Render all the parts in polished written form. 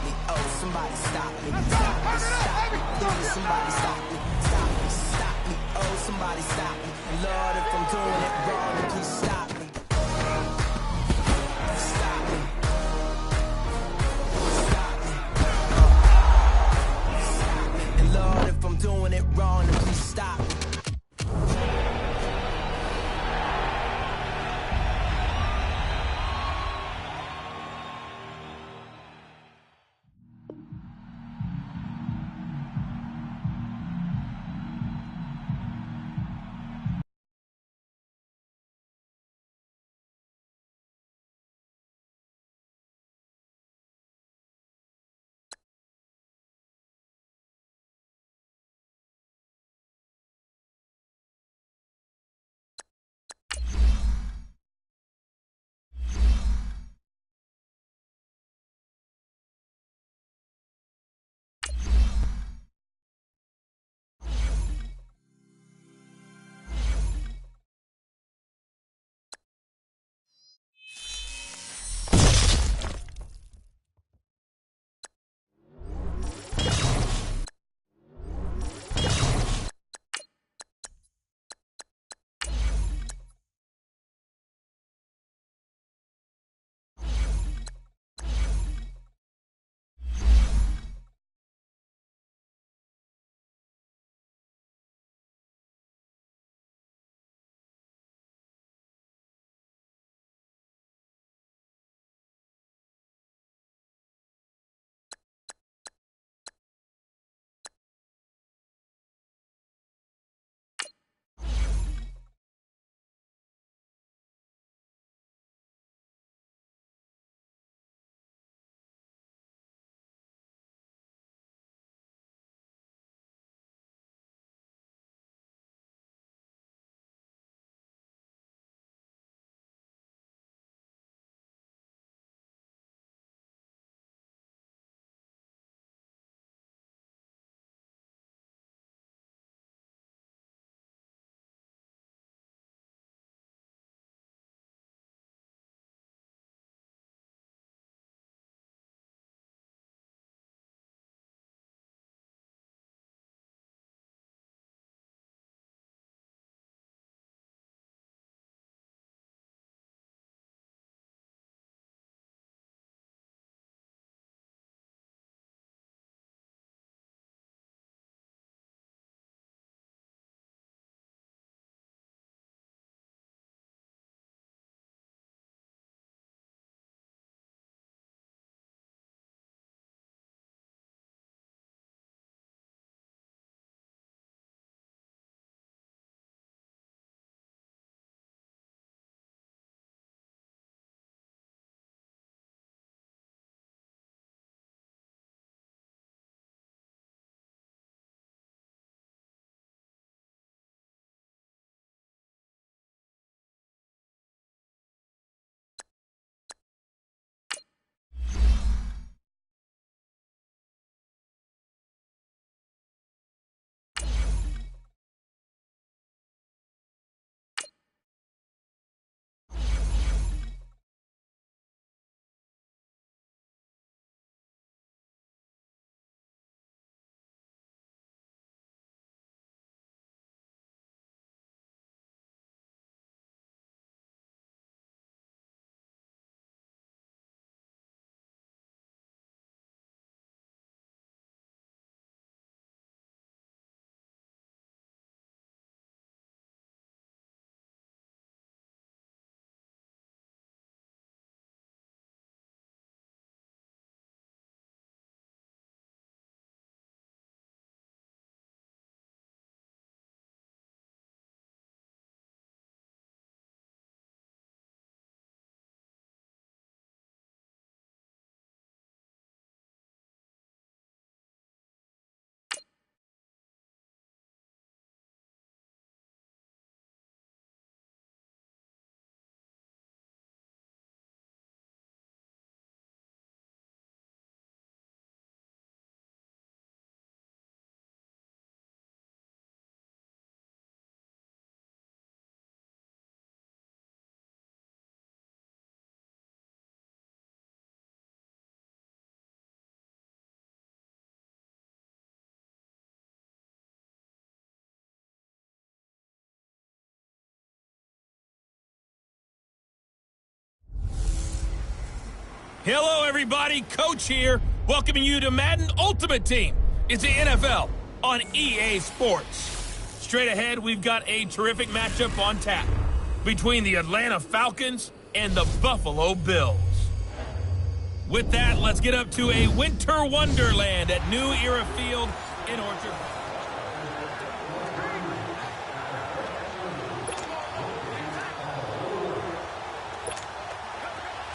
me. Oh, somebody stop me. Stop me, stop me. Please, somebody stop me. Stop me, stop me. Oh, somebody stop me. Lord, if I'm doing it wrong, then please stop me. Stop me. Stop me. Stop me. And Lord, if I'm doing it wrong, then please stop me. Hello, everybody. Coach here, welcoming you to Madden Ultimate Team. It's the NFL on EA Sports. Straight ahead, we've got a terrific matchup on tap between the Atlanta Falcons and the Buffalo Bills. With that, let's get up to a winter wonderland at New Era Field in Orchard.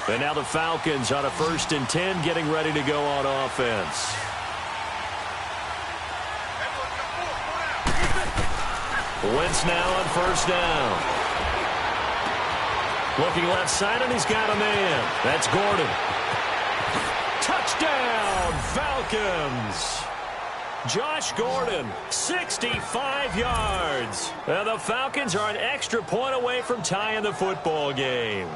And now the Falcons on a 1st and 10, getting ready to go on offense. Wentz now on 1st down. Looking left side, and he's got a man. That's Gordon. Touchdown, Falcons. Josh Gordon, 65 yards. And the Falcons are an extra point away from tying the football game.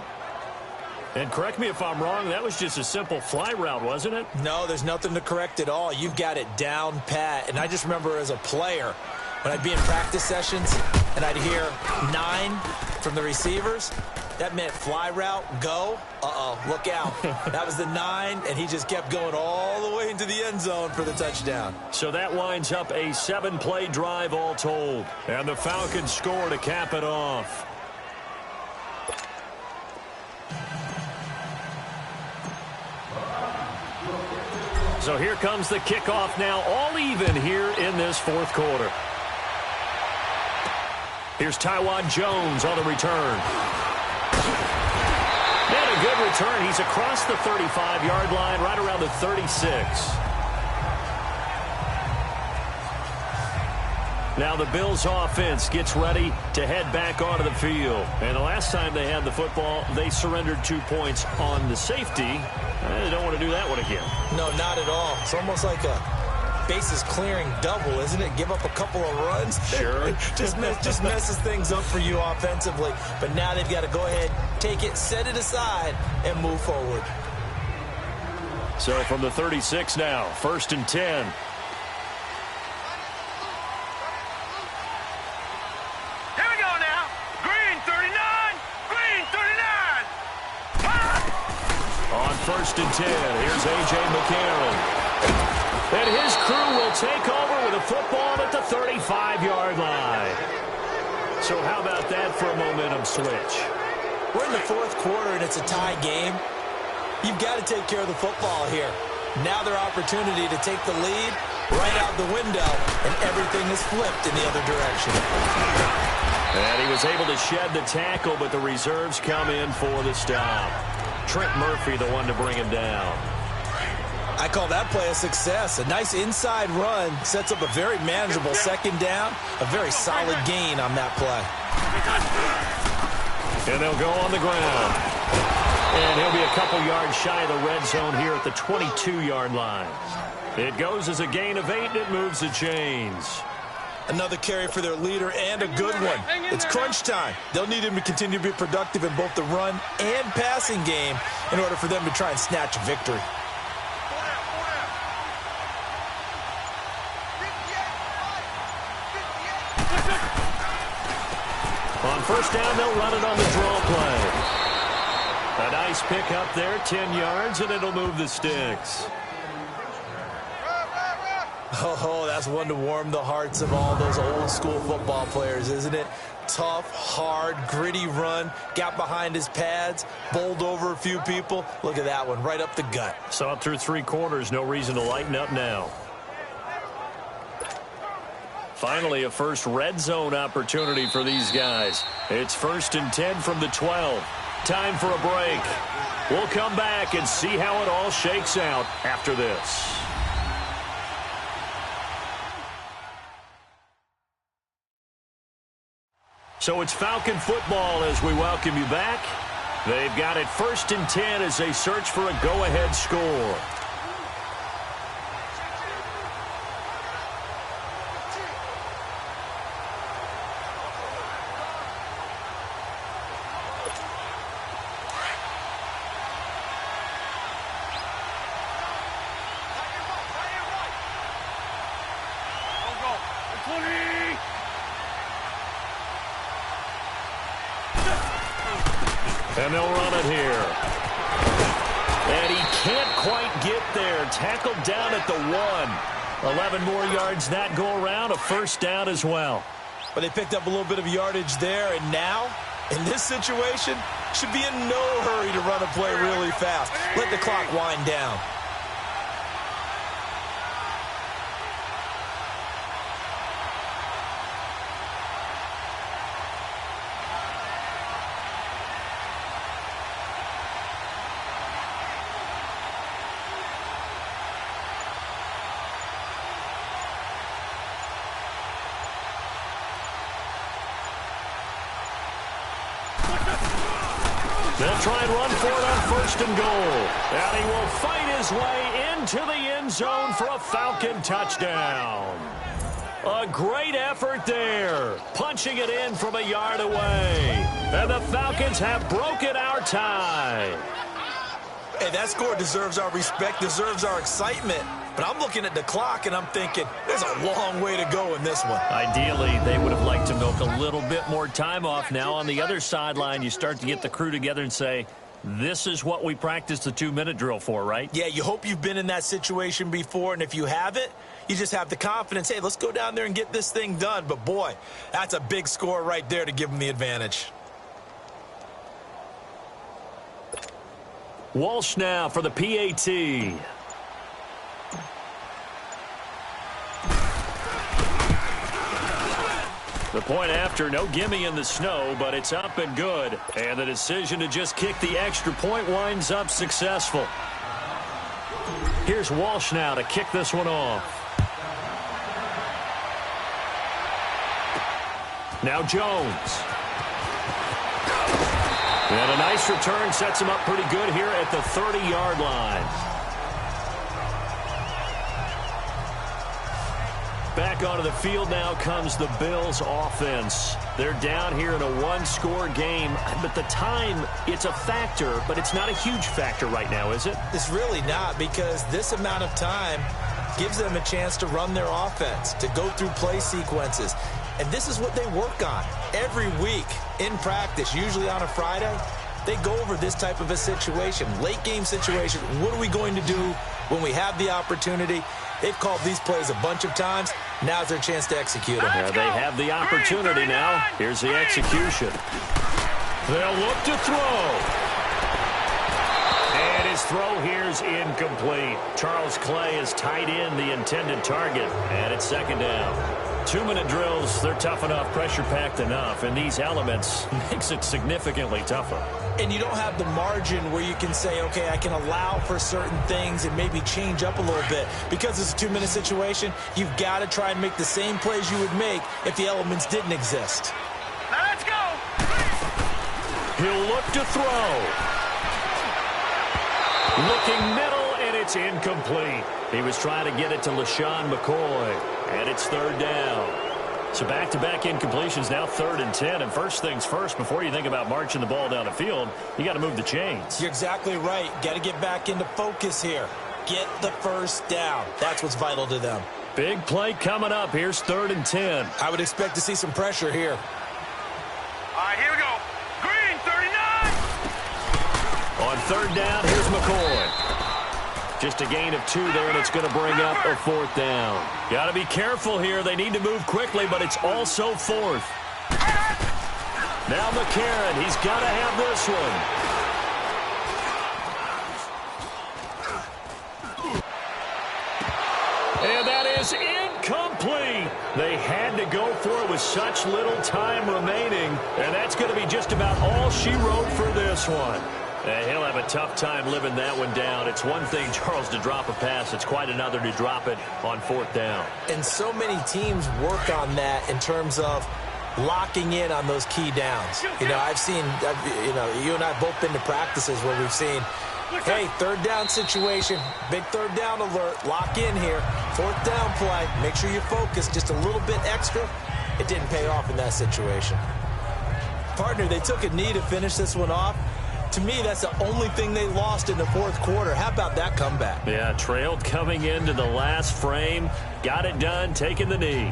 And correct me if I'm wrong, that was just a simple fly route, wasn't it? No, there's nothing to correct at all. You've got it down pat. And I just remember as a player, when I'd be in practice sessions and I'd hear 9 from the receivers, that meant fly route, go. Uh-oh, look out. That was the 9, and he just kept going all the way into the end zone for the touchdown. So that winds up a 7-play drive all told. And the Falcons score to cap it off. So here comes the kickoff now, all even here in this 4th quarter. Here's Taiwan Jones on the return. And a good return. He's across the 35-yard line, right around the 36. Now the Bills offense gets ready to head back onto the field. And the last time they had the football, they surrendered 2 points on the safety. They don't want to do that one again. No, not at all. It's almost like a bases clearing double, isn't it? Give up a couple of runs. Sure. just messes things up for you offensively. But now they've got to go ahead, take it, set it aside, and move forward. So from the 36 now, 1st and 10. On 1st and 10, here's A.J. McCarron. And his crew will take over with a football at the 35-yard line. So how about that for a momentum switch? We're in the 4th quarter, and it's a tie game. You've got to take care of the football here. Now their opportunity to take the lead right out the window, and everything is flipped in the other direction. And he was able to shed the tackle, but the reserves come in for the stop. Trent Murphy, the one to bring him down. I call that play a success. A nice inside run sets up a very manageable 2nd down. A very solid gain on that play. And they'll go on the ground. And he'll be a couple yards shy of the red zone here at the 22-yard line. It goes as a gain of 8, and it moves the chains. Another carry for their leader, and a good one. It's crunch time. They'll need him to continue to be productive in both the run and passing game in order for them to try and snatch a victory. On 1st down, they'll run it on the draw play. A nice pick up there, 10 yards, and it'll move the sticks. Oh, that's one to warm the hearts of all those old-school football players, isn't it? Tough, hard, gritty run, got behind his pads, bowled over a few people. Look at that one, right up the gut. Saw it through 3 quarters, no reason to lighten up now. Finally, a first red zone opportunity for these guys. It's 1st and 10 from the 12. Time for a break. We'll come back and see how it all shakes out after this. So it's Falcon football as we welcome you back. They've got it 1st and 10 as they search for a go-ahead score. And they'll run it here. And he there, tackled down at the 1. 11 more yards that go around, a first down as well. But they picked up a little bit of yardage there, and now, in this situation, should be in no hurry to run a play really fast. Let the clock wind down. They'll try and run for it on first and goal. And he will fight his way into the end zone for a Falcon touchdown. A great effort there, punching it in from a yard away. And the Falcons have broken our tie. Hey, that score deserves our respect, deserves our excitement. But I'm looking at the clock, and I'm thinking, there's a long way to go in this one. Ideally, they would have liked to milk a little bit more time off. Now, on the other sideline, you start to get the crew together and say, this is what we practiced the 2-minute drill for, right? Yeah, you hope you've been in that situation before, and if you haven't, you just have the confidence, hey, let's go down there and get this thing done. But, boy, that's a big score right there to give them the advantage. Walsh now for the PAT. The point after, no gimme in the snow, but it's up and good. And the decision to just kick the extra point winds up successful. Here's Walsh now to kick this one off. Now Jones. And a nice return sets him up pretty good here at the 30-yard line. Back onto the field now comes the Bills offense. They're down here in a one-score game, but the time, it's a factor, but it's not a huge factor right now, is it? It's really not, because this amount of time gives them a chance to run their offense, to go through play sequences. And this is what they work on every week in practice, usually on a Friday. They go over this type of a situation, late game situation. What are we going to do when we have the opportunity? They've called these plays a bunch of times. Now's their chance to execute them. Yeah, they have the opportunity now. Here's the execution. They'll look to throw. And his throw here's incomplete. Charles Clay has tied in the intended target, and it's second down. 2-minute drills, they're tough enough, pressure-packed enough, and these elements makes it significantly tougher. And you don't have the margin where you can say, okay, I can allow for certain things and maybe change up a little bit. Because it's a 2-minute situation, you've got to try and make the same plays you would make if the elements didn't exist. Now let's go! He'll look to throw. Looking middle, and it's incomplete. He was trying to get it to LaShawn McCoy, and it's third down. So back-to-back incompletions, now 3rd and 10. And first things first, before you think about marching the ball down the field, you got to move the chains. You're exactly right. Got to get back into focus here. Get the first down. That's what's vital to them. Big play coming up. Here's 3rd and 10. I would expect to see some pressure here. All right, here we go. Green, 39! On 3rd down, here's McCoy. Just a gain of 2 there, and it's going to bring up a 4th down. Got to be careful here. They need to move quickly, but it's also 4th. Now McCarron, he's got to have this one. And that is incomplete. They had to go for it with such little time remaining, and that's going to be just about all she wrote for this one. He'll have a tough time living that one down. It's one thing, Charles, to drop a pass. It's quite another to drop it on 4th down. And so many teams work on that in terms of locking in on those key downs. You know, I've seen, you and I have both been to practices where we've seen, hey, 3rd down situation, big 3rd down alert, lock in here, 4th down play, make sure you focus just a little bit extra. It didn't pay off in that situation. Partner, they took a knee to finish this one off. To me, that's the only thing they lost in the 4th quarter. How about that comeback? Yeah, trailed coming into the last frame. Got it done, taking the knee.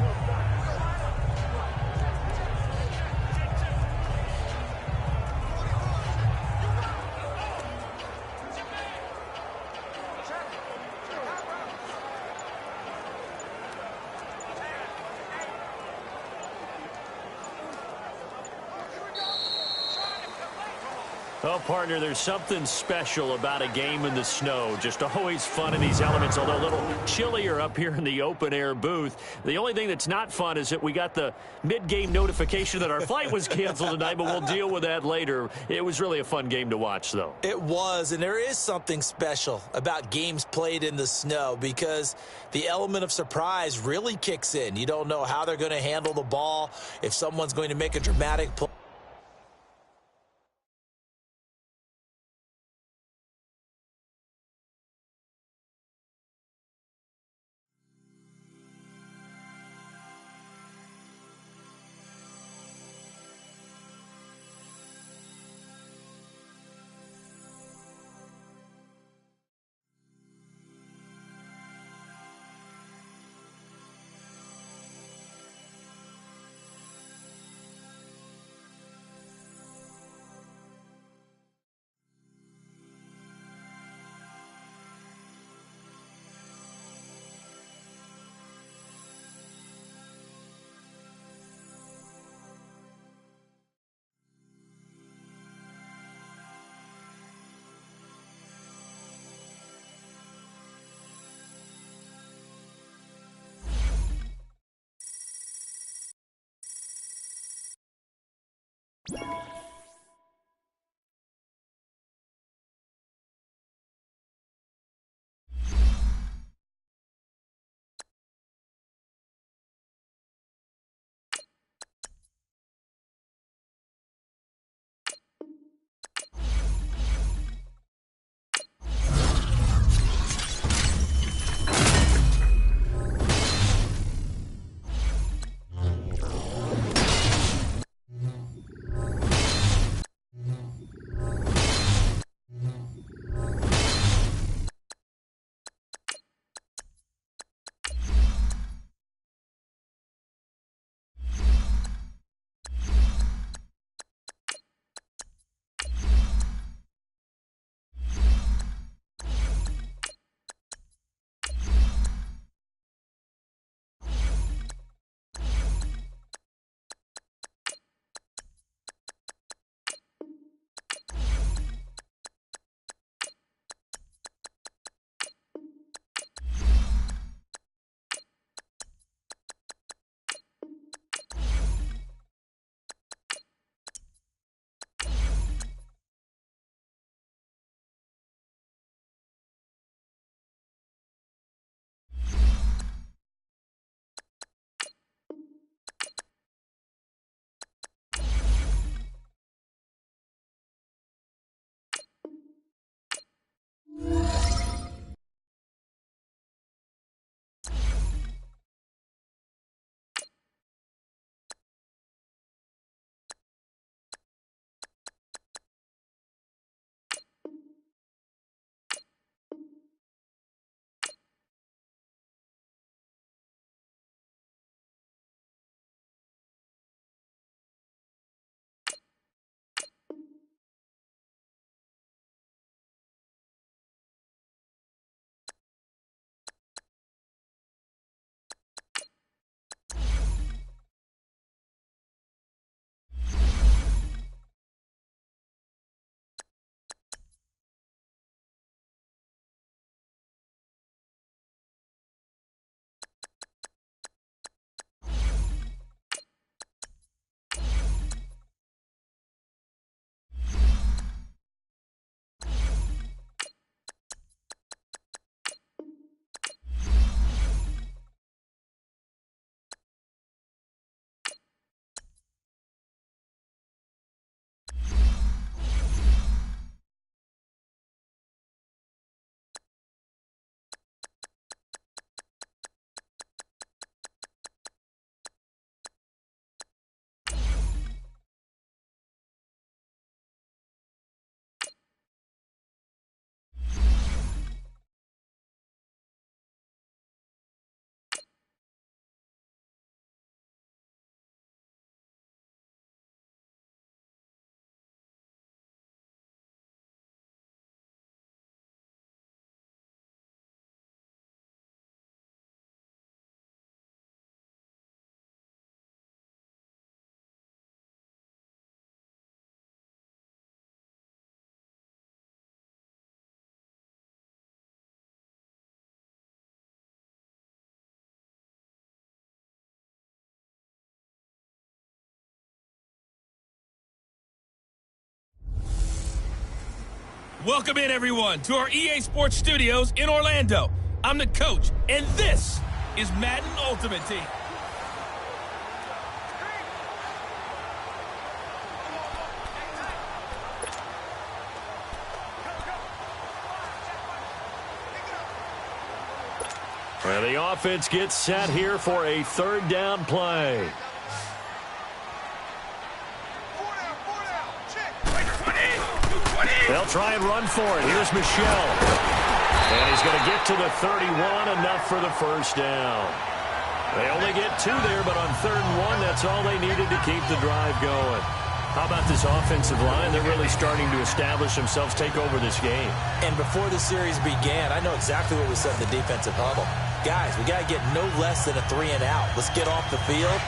Well, partner, there's something special about a game in the snow. Just always fun in these elements, although a little chillier up here in the open-air booth. The only thing that's not fun is that we got the mid-game notification that our flight was canceled tonight, but we'll deal with that later. It was really a fun game to watch, though. It was, and there is something special about games played in the snow because the element of surprise really kicks in. You don't know how they're going to handle the ball, if someone's going to make a dramatic play. Welcome in, everyone, to our EA Sports Studios in Orlando. I'm the coach, and this is Madden Ultimate Team. And the offense gets set here for a third down play. They'll try and run for it. Here's Michelle. And he's going to get to the 31, enough for the first down. They only get 2 there, but on 3rd and 1, that's all they needed to keep the drive going. How about this offensive line? They're really starting to establish themselves, take over this game. And before the series began, I know exactly what we said in the defensive huddle. Guys, we got to get no less than a 3 and out. Let's get off the field.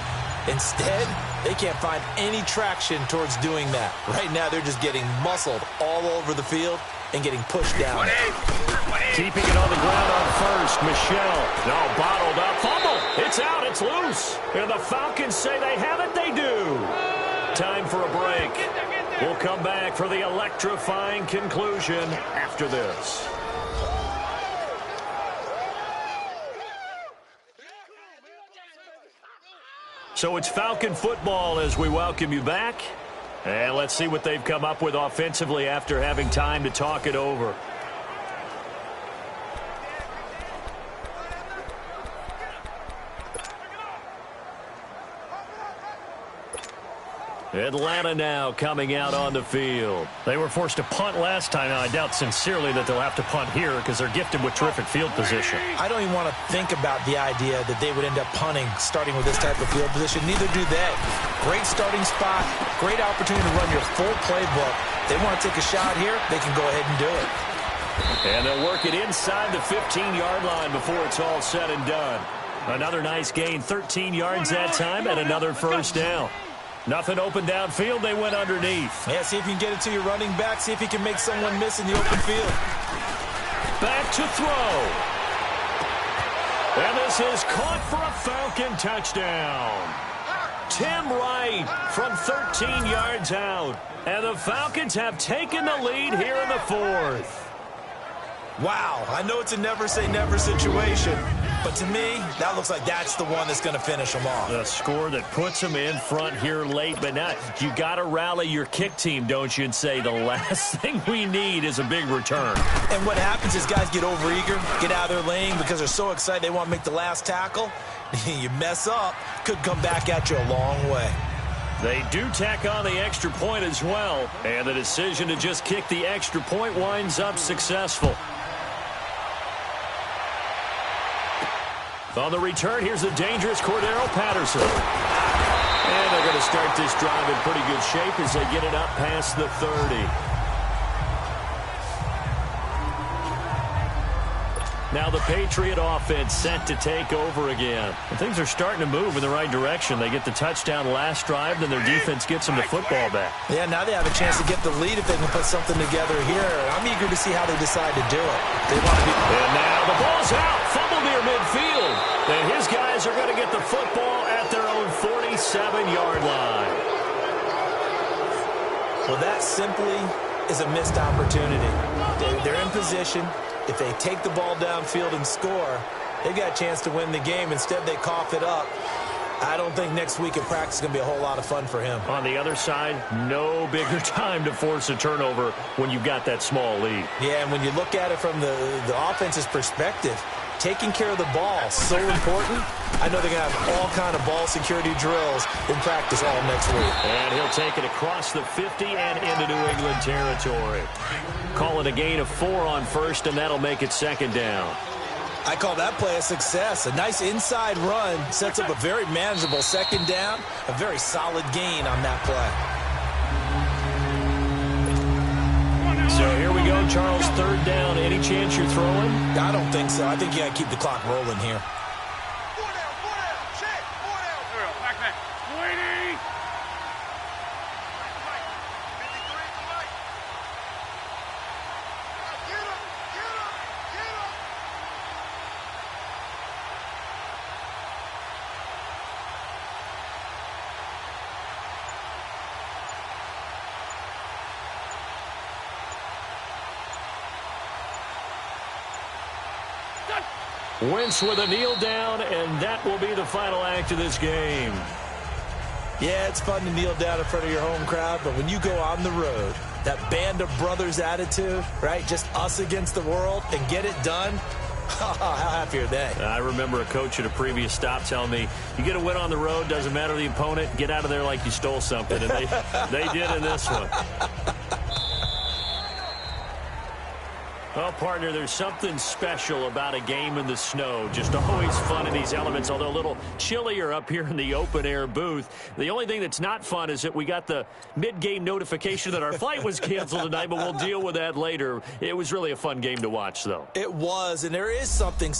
Instead, they can't find any traction towards doing that. Right now, they're just getting muscled all over the field and getting pushed down. Keeping it on the ground on first. Michelle. No, bottled up. Fumble. It's out. It's loose. And the Falcons say they have it. They do. Time for a break. We'll come back for the electrifying conclusion after this. So it's Falcon football as we welcome you back. And let's see what they've come up with offensively after having time to talk it over. Atlanta now coming out on the field. They were forced to punt last time. Now, I doubt sincerely that they'll have to punt here because they're gifted with terrific field position. I don't even want to think about the idea that they would end up punting starting with this type of field position. Neither do they. Great starting spot, great opportunity to run your full playbook. They want to take a shot here, they can go ahead and do it. And they'll work it inside the 15-yard line before it's all said and done. Another nice gain, 13 yards that time, and another first down. Nothing open downfield. They went underneath. Yeah, see if you can get it to your running back. See if you can make someone miss in the open field. Back to throw. And this is caught for a Falcon touchdown. Tim Wright from 13 yards out. And the Falcons have taken the lead here in the 4th. Wow, I know it's a never-say-never situation, but to me, that looks like that's the one that's going to finish them off. The score that puts them in front here late, but now you got to rally your kick team, don't you, and say the last thing we need is a big return. And what happens is guys get overeager, get out of their lane because they're so excited they want to make the last tackle. You mess up, could come back at you a long way. They do tack on the extra point as well, and the decision to just kick the extra point winds up successful. On the return, here's the dangerous Cordero Patterson. And they're going to start this drive in pretty good shape as they get it up past the 30. Now the Patriot offense set to take over again. And things are starting to move in the right direction. They get the touchdown last drive, then their defense gets them the football back. Yeah, now they have a chance to get the lead if they can put something together here. I'm eager to see how they decide to do it. They want to be. And now the ball's out. Fumble near midfield. And his guys are going to get the football at their own 47-yard line. Well, that simply is a missed opportunity. They're in position. If they take the ball downfield and score, they've got a chance to win the game. Instead, they cough it up. I don't think next week at practice is going to be a whole lot of fun for him. On the other side, no bigger time to force a turnover when you've got that small lead. Yeah, and when you look at it from the offense's perspective, taking care of the ball is so important. I know they're going to have all kind of ball security drills in practice all next week. And he'll take it across the 50 and into New England territory. Call it a gain of 4 on first, and that'll make it 2nd down. I call that play a success. A nice inside run sets up a very manageable 2nd down. A very solid gain on that play. So here we go, Charles, 3rd down. Any chance you're throwing? I don't think so. I think you got to keep the clock rolling here. 4 down, check, 4 down. Girl, back, 20. Wentz with a kneel down, and that will be the final act of this game. Yeah, it's fun to kneel down in front of your home crowd, but when you go on the road, that band of brothers attitude, right? Just us against the world and get it done. How happy are they? I remember a coach at a previous stop telling me, you get a win on the road, doesn't matter the opponent, get out of there like you stole something. And they did in this one. Well, partner, there's something special about a game in the snow. Just always fun in these elements, although a little chillier up here in the open-air booth. The only thing that's not fun is that we got the mid-game notification that our flight was canceled tonight, but we'll deal with that later. It was really a fun game to watch, though. It was, and there is something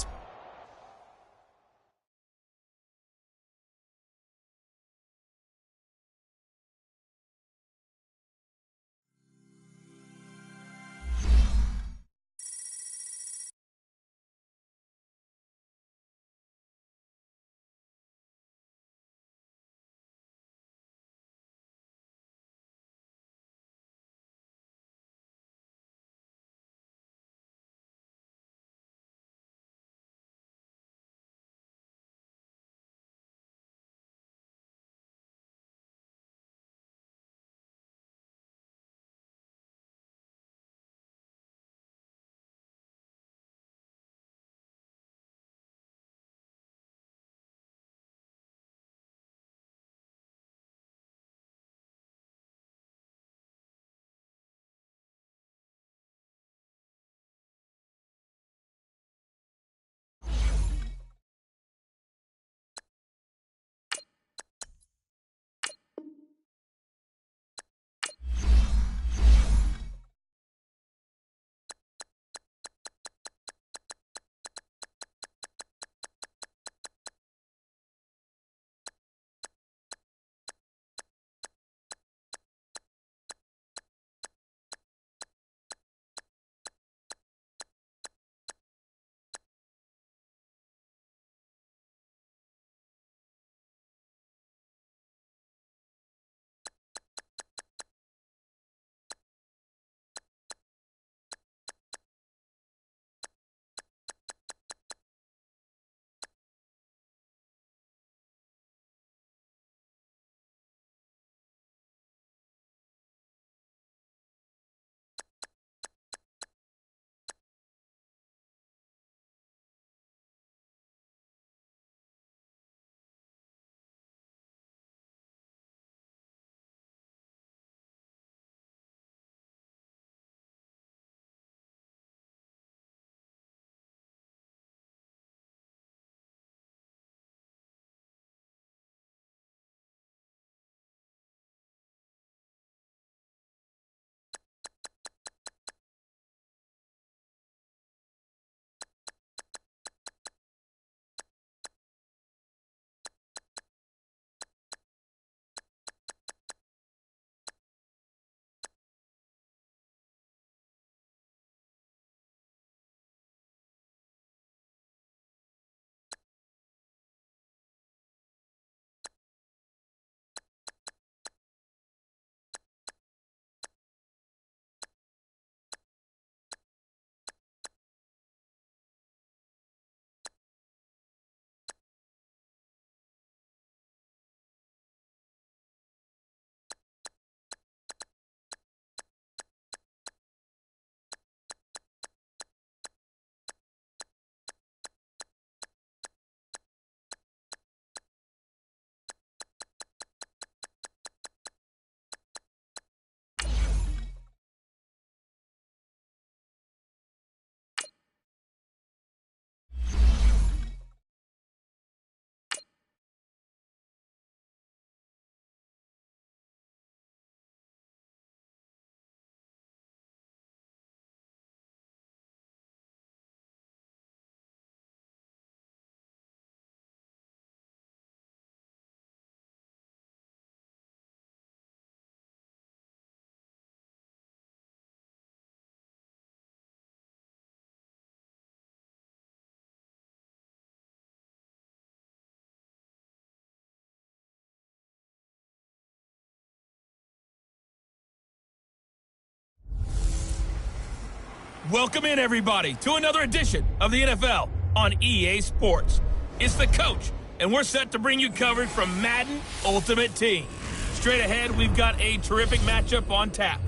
Welcome in, everybody, to another edition of the NFL on EA Sports. It's the coach, and we're set to bring you coverage from Madden Ultimate Team. Straight ahead, we've got a terrific matchup on tap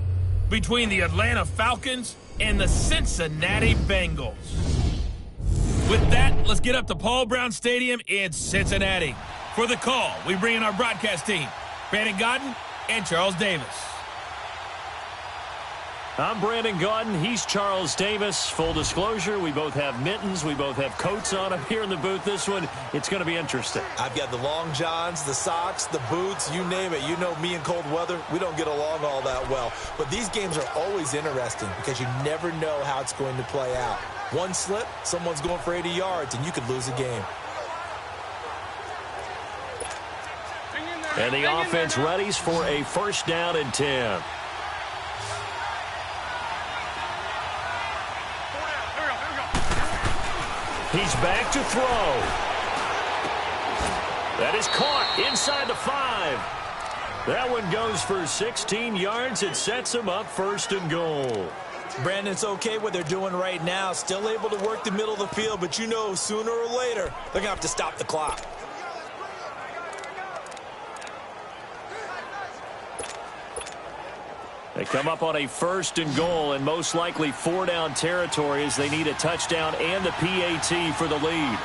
between the Atlanta Falcons and the Cincinnati Bengals. With that, let's get up to Paul Brown Stadium in Cincinnati. For the call, we bring in our broadcast team, Brandon Godden and Charles Davis. I'm Brandon Godden. He's Charles Davis. Full disclosure, we both have mittens. We both have coats on up here in the booth. This one, it's going to be interesting. I've got the long johns, the socks, the boots, you name it. You know me in cold weather, we don't get along all that well. But these games are always interesting because you never know how it's going to play out. One slip, someone's going for 80 yards, and you could lose a game. And the offense readies for a first down and 10. He's back to throw. That is caught inside the 5. That one goes for 16 yards. It sets him up first and goal. Brandon, it's okay what they're doing right now. Still able to work the middle of the field, but you know sooner or later they're going to have to stop the clock. They come up on a first and goal and most likely 4-down territory as they need a touchdown and the PAT for the lead.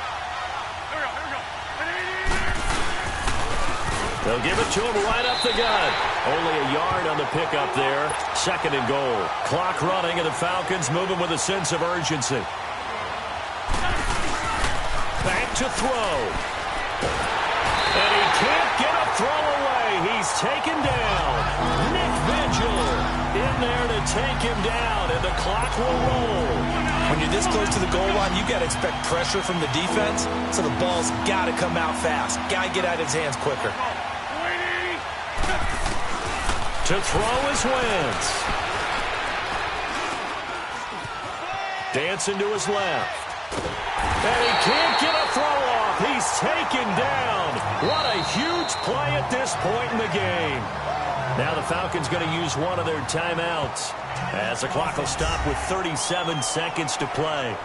They'll give it to him right up the gut. Only a yard on the pickup there. Second and goal. Clock running and the Falcons moving with a sense of urgency. Back to throw. And he can't get a throw away. He's taken down. Nick Vigil in there to take him down, and the clock will roll. When you're this close to the goal line, you got to expect pressure from the defense, so the ball's got to come out fast. Got to get out of his hands quicker. To throw is Wentz. Dancing to his left. And he can't get a throw off. He's taken down. What a huge play at this point in the game. Now the Falcons going to use one of their timeouts as the clock will stop with 37 seconds to play.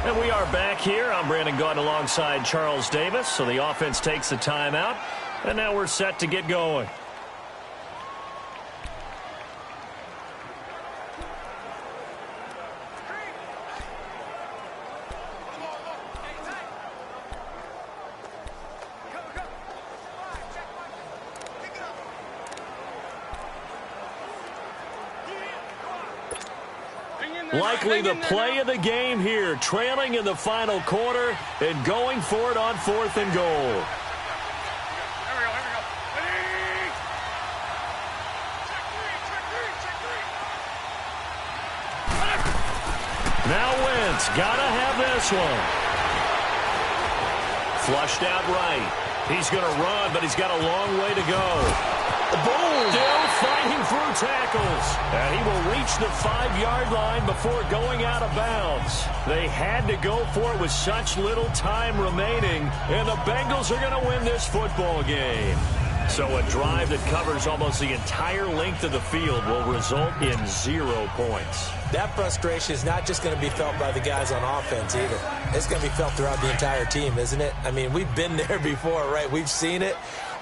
And we are back here. I'm Brandon Godden alongside Charles Davis. So the offense takes the timeout, and now we're set to get going. Likely the play of the game here, trailing in the final quarter and going for it on 4th and goal. Now Wentz, gotta have this one. Flushed out right. He's going to run, but he's got a long way to go. Still fighting through tackles. And he will reach the 5-yard line before going out of bounds. They had to go for it with such little time remaining, and the Bengals are going to win this football game. So a drive that covers almost the entire length of the field will result in 0 points. That frustration is not just going to be felt by the guys on offense either. It's going to be felt throughout the entire team, isn't it? I mean, we've been there before, right? We've seen it.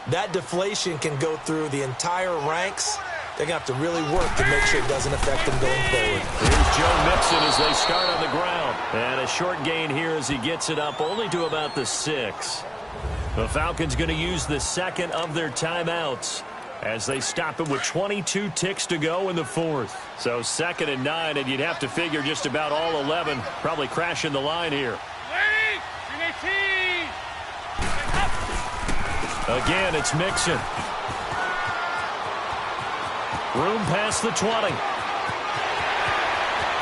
That deflation can go through the entire ranks. They're going to have to really work to make sure it doesn't affect them going forward. Here's Joe Mixon as they start on the ground. And a short gain here as he gets it up only to about the 6. The Falcons going to use the second of their timeouts as they stop it with 22 ticks to go in the 4th. So 2nd and 9, and you'd have to figure just about all 11 probably crashing the line here. Again, it's Mixon. Room past the 20.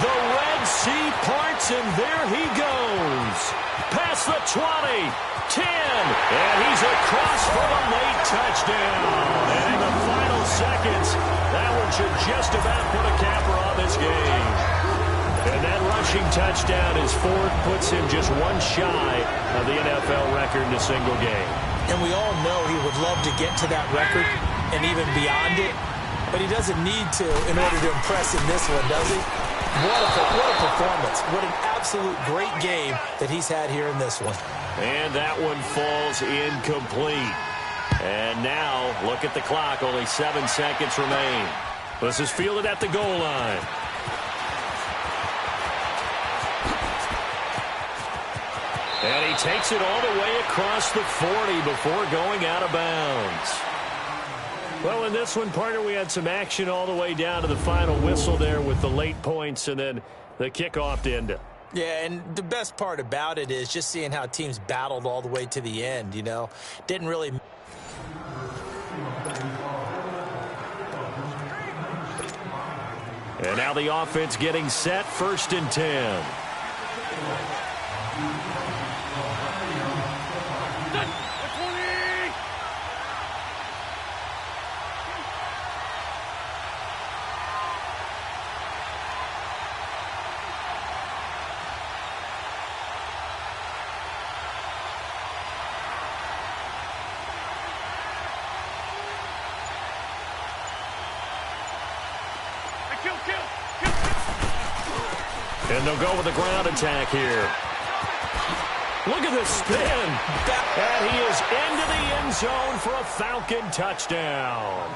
The Red Sea parts, and there he goes. Past the 20. 10. And he's across for a late touchdown. And in the final seconds, that one should just about put a capper on this game. And that rushing touchdown, his 4th, puts him just one shy of the NFL record in a single game. And we all know he would love to get to that record and even beyond it. But he doesn't need to in order to impress in this one, does he? What a performance. What an absolute great game that he's had here in this one. And that one falls incomplete. And now, look at the clock. Only 7 seconds remain. This is fielded at the goal line. And he takes it all the way across the 40 before going out of bounds. Well, in this one, partner, we had some action all the way down to the final whistle there with the late points and then the kickoff to end it. Yeah, and the best part about it is just seeing how teams battled all the way to the end, you know. Didn't really... And now the offense getting set, 1st and 10. And they'll go with a ground attack here. Look at this spin. And he is into the end zone for a Falcon touchdown.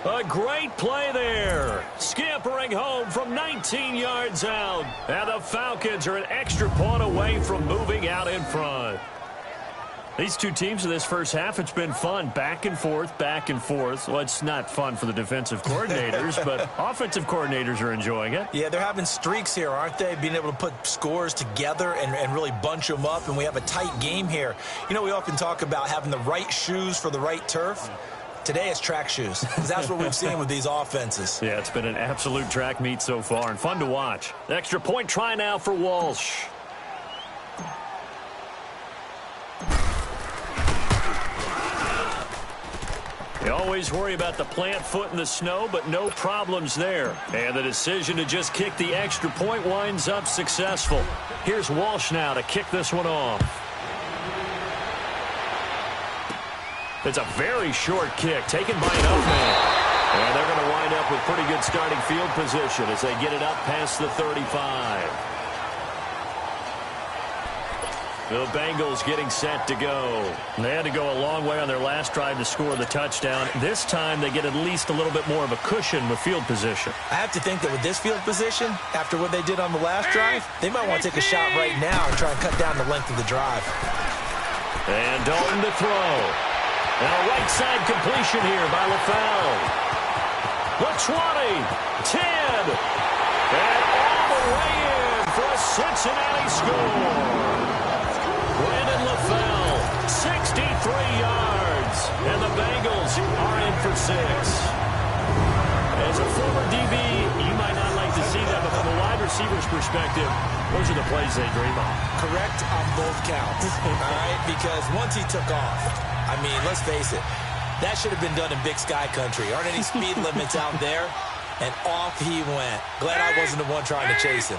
A great play there. Scampering home from 19 yards out. And the Falcons are an extra point away from moving out in front. These two teams in this first half, it's been fun. Back and forth, back and forth. Well, it's not fun for the defensive coordinators, but offensive coordinators are enjoying it. Yeah, they're having streaks here, aren't they? Being able to put scores together and really bunch them up, and we have a tight game here. You know, we often talk about having the right shoes for the right turf. Today it's track shoes, because that's what we've seen with these offenses. Yeah, it's been an absolute track meet so far, and fun to watch. Extra point try now for Walsh. You always worry about the plant foot in the snow, but no problems there. And the decision to just kick the extra point winds up successful. Here's Walsh now to kick this one off. It's a very short kick taken by an up man. And they're going to wind up with pretty good starting field position as they get it up past the 35. The Bengals getting set to go. They had to go a long way on their last drive to score the touchdown. This time they get at least a little bit more of a cushion with field position. I have to think that with this field position, after what they did on the last drive, they might want to take a shot right now and try and cut down the length of the drive. And Dalton to throw. And a right side completion here by LaFell. The 20, 10, and all the way in for a Cincinnati score. Brandon LaFell, 63 yards, and the Bengals are in for 6. As a former DB, you might not like to see that, but from a wide receiver's perspective, those are the plays they dream of. Correct on both counts, all right? Because once he took off, I mean, let's face it, that should have been done in Big Sky country. Aren't any speed limits out there? And off he went. Glad I wasn't the one trying to chase him.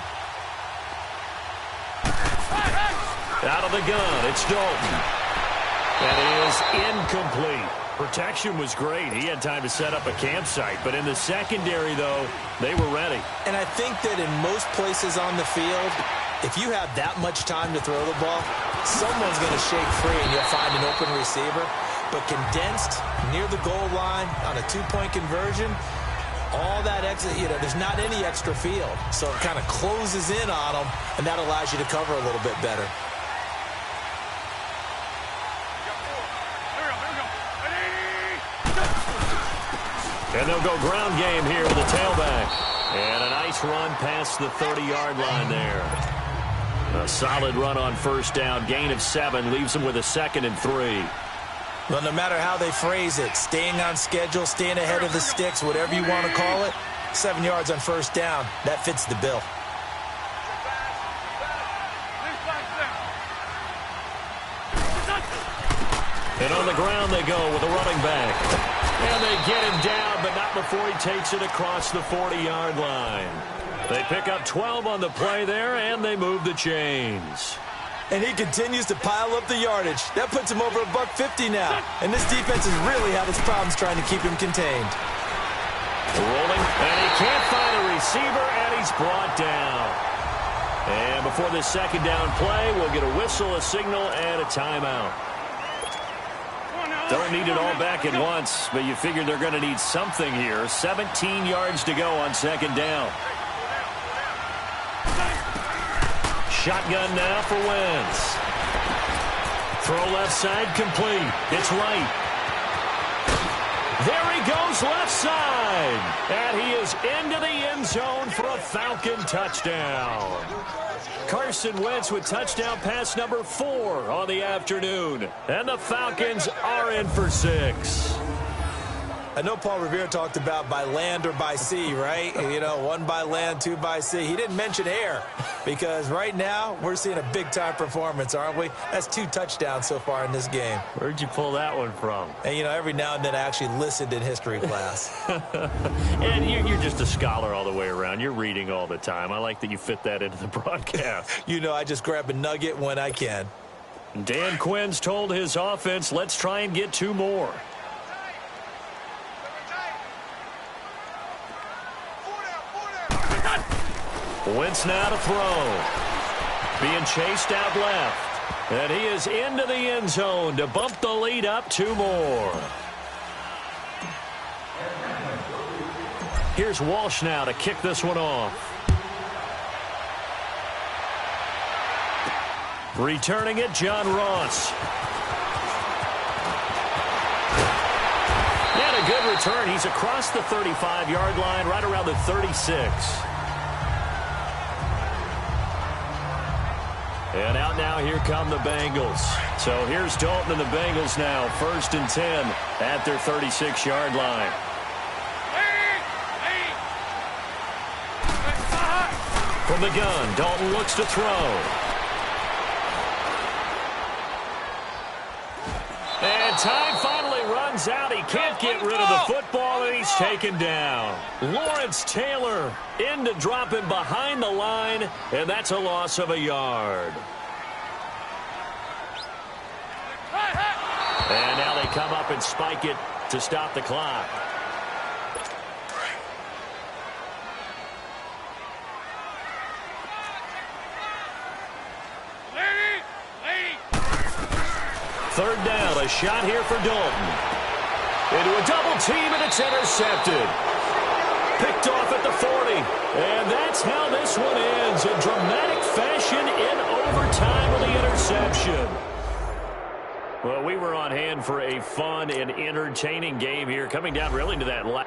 Out of the gun, it's Dalton. That is incomplete. Protection was great. He had time to set up a campsite. But in the secondary, though, they were ready. And I think that in most places on the field, if you have that much time to throw the ball, someone's going to shake free and you'll find an open receiver. But condensed near the goal line on a two-point conversion, all that extra, you know, there's not any extra field. So it kind of closes in on them, and that allows you to cover a little bit better. And they'll go ground game here with the tailback. And a nice run past the 30-yard line there. A solid run on first down. Gain of 7 leaves them with a 2nd and 3. Well, no matter how they phrase it, staying on schedule, staying ahead of the sticks, whatever you want to call it, 7 yards on first down, that fits the bill. And on the ground they go with a running back. And they get him down, but not before he takes it across the 40-yard line. They pick up 12 on the play there, and they move the chains. And he continues to pile up the yardage. That puts him over $150 now. And this defense has really had its problems trying to keep him contained. Rolling, and he can't find a receiver, and he's brought down. And before this second down play, we'll get a whistle, a signal, and a timeout. Don't need it all back at once, but you figure they're going to need something here. 17 yards to go on second down. Shotgun now for Wentz. Throw left side complete. It's right. There he goes left side. And he is into the end zone for a Falcon touchdown. Carson Wentz with touchdown pass number 4 on the afternoon. And the Falcons are in for 6. I know Paul Revere talked about by land or by sea, right? You know, 1 by land, 2 by sea. He didn't mention air because right now we're seeing a big-time performance, aren't we? That's 2 touchdowns so far in this game. Where'd you pull that one from? And, you know, every now and then I actually listened in history class. And you're just a scholar all the way around. You're reading all the time. I like that you fit that into the broadcast. You know, I just grab a nugget when I can. Dan Quinn's told his offense, let's try and get 2 more. Wentz now to throw. Being chased out left. And he is into the end zone to bump the lead up 2 more. Here's Walsh now to kick this one off. Returning it, John Ross. And a good return. He's across the 35-yard line, right around the 36. And out now, here come the Bengals. So here's Dalton and the Bengals now, 1st and 10 at their 36-yard line. From the gun, Dalton looks to throw. And time finally runs out. He can't get rid of the football, and he's taken down. Lawrence Taylor into dropping behind the line, and that's a loss of a yard. And now they come up and spike it to stop the clock. Third down, a shot here for Dalton. Into a double team, and it's intercepted. Picked off at the 40. And that's how this one ends. In dramatic fashion in overtime with the interception. Well, we were on hand for a fun and entertaining game here, coming down really to that last.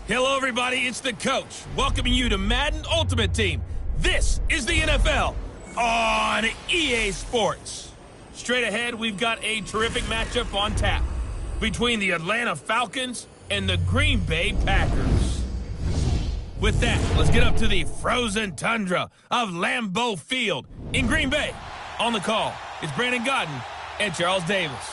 Hello, everybody. It's the coach welcoming you to Madden Ultimate Team. This is the NFL on EA Sports. Straight ahead, we've got a terrific matchup on tap between the Atlanta Falcons and the Green Bay Packers. With that, let's get up to the frozen tundra of Lambeau Field in Green Bay. On the call, it's Brandon Godden and Charles Davis.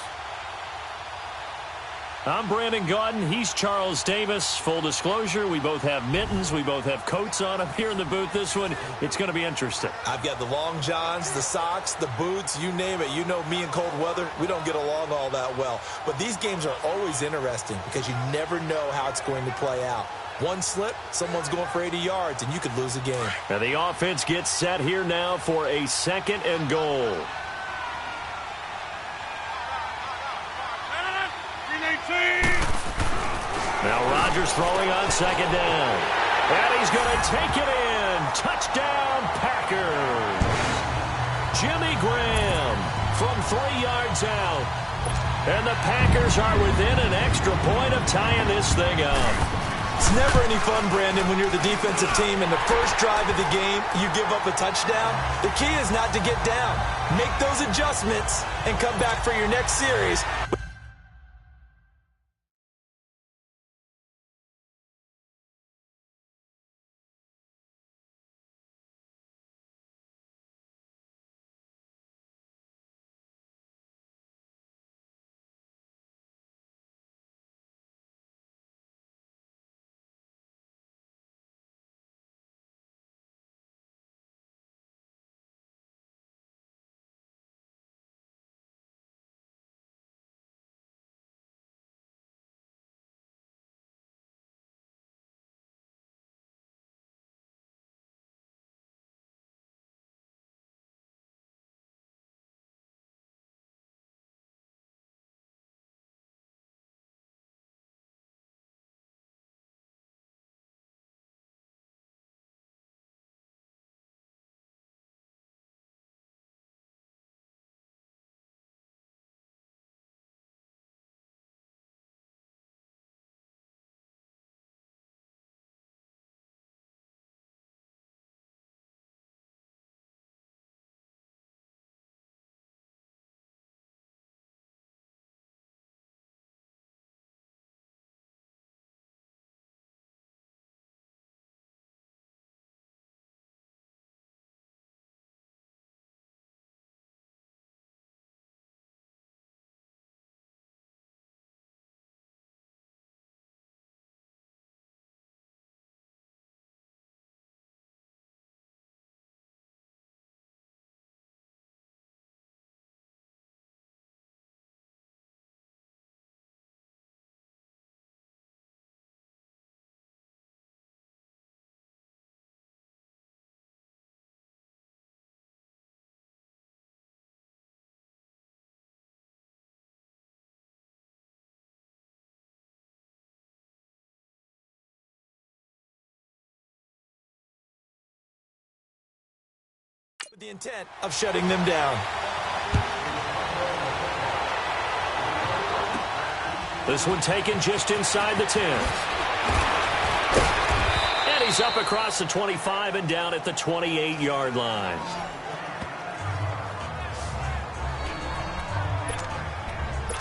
I'm Brandon Gaudin. He's Charles Davis. Full disclosure, we both have mittens. We both have coats on up here in the booth. This one, it's going to be interesting. I've got the long johns, the socks, the boots, you name it. You know me in cold weather, we don't get along all that well. But these games are always interesting because you never know how it's going to play out. One slip, someone's going for 80 yards, and you could lose a game. And the offense gets set here now for a 2nd and goal. Now Rodgers throwing on 2nd down. And he's going to take it in. Touchdown, Packers. Jimmy Graham from 3 yards out. And the Packers are within an extra point of tying this thing up. It's never any fun, Brandon, when you're the defensive team and the first drive of the game, you give up a touchdown. The key is not to get down. Make those adjustments and come back for your next series. With the intent of shutting them down. This one taken just inside the 10. And he's up across the 25 and down at the 28-yard line.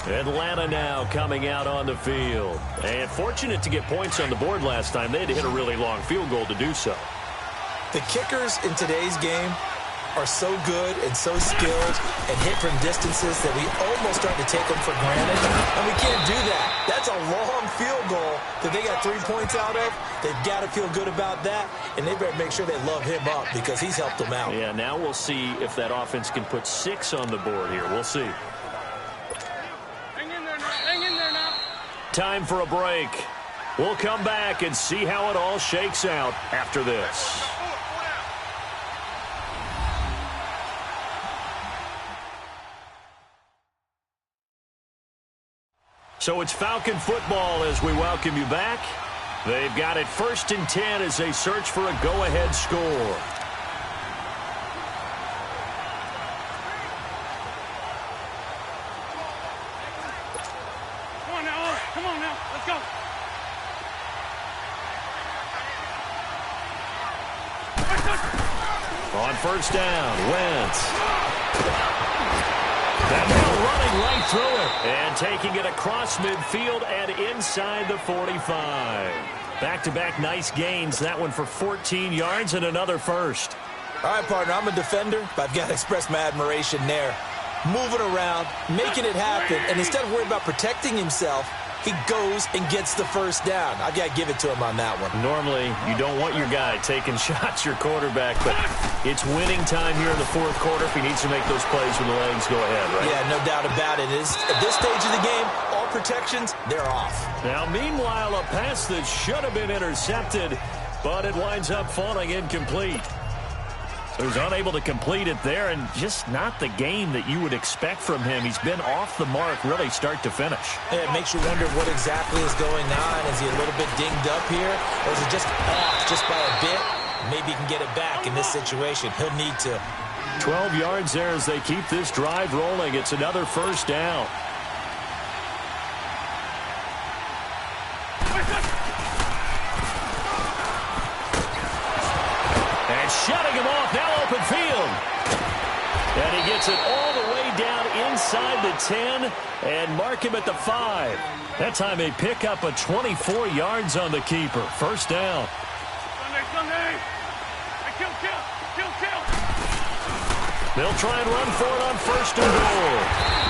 Atlanta now coming out on the field. And fortunate to get points on the board last time. They had to hit a really long field goal to do so. The kickers in today's game are so good and so skilled and hit from distances that we almost start to take them for granted. And we can't do that. That's a long field goal that they got 3 points out of. They've got to feel good about that, and they better make sure they love him up because he's helped them out. Yeah, now we'll see if that offense can put 6 on the board here. We'll see. Hang in there now. Hang in there now. Time for a break. We'll come back and see how it all shakes out after this. So it's Falcon football as we welcome you back. They've got it 1st and 10 as they search for a go-ahead score. Come on now. Come on now. Let's go. on first down. Wentz. And now running right through it. And taking it across midfield and inside the 45. Back-to-back nice gains. That one for 14 yards and another first. All right, partner, I'm a defender, but I've got to express my admiration there. Moving around, making it happen, and instead of worrying about protecting himself, he goes and gets the first down. I've got to give it to him on that one. Normally, you don't want your guy taking shots, your quarterback, but it's winning time here in the fourth quarter if he needs to make those plays when the legs go ahead, right? Yeah, no doubt about it. At this stage of the game, all protections, they're off. Now, meanwhile, a pass that should have been intercepted, but it winds up falling incomplete. So he's unable to complete it there, and just not the game that you would expect from him. He's been off the mark really start to finish. Yeah, it makes you wonder what exactly is going on. Is he a little bit dinged up here, or is it just off just by a bit? Maybe he can get it back in this situation. He'll need to. 12 yards there as they keep this drive rolling. It's another first down. And shutting him off, now open field. And he gets it all the way down inside the 10 and mark him at the 5. That time they pick up a 24 yards on the keeper. First down. Sunday. Hey, kill. They'll try and run for it on first and goal.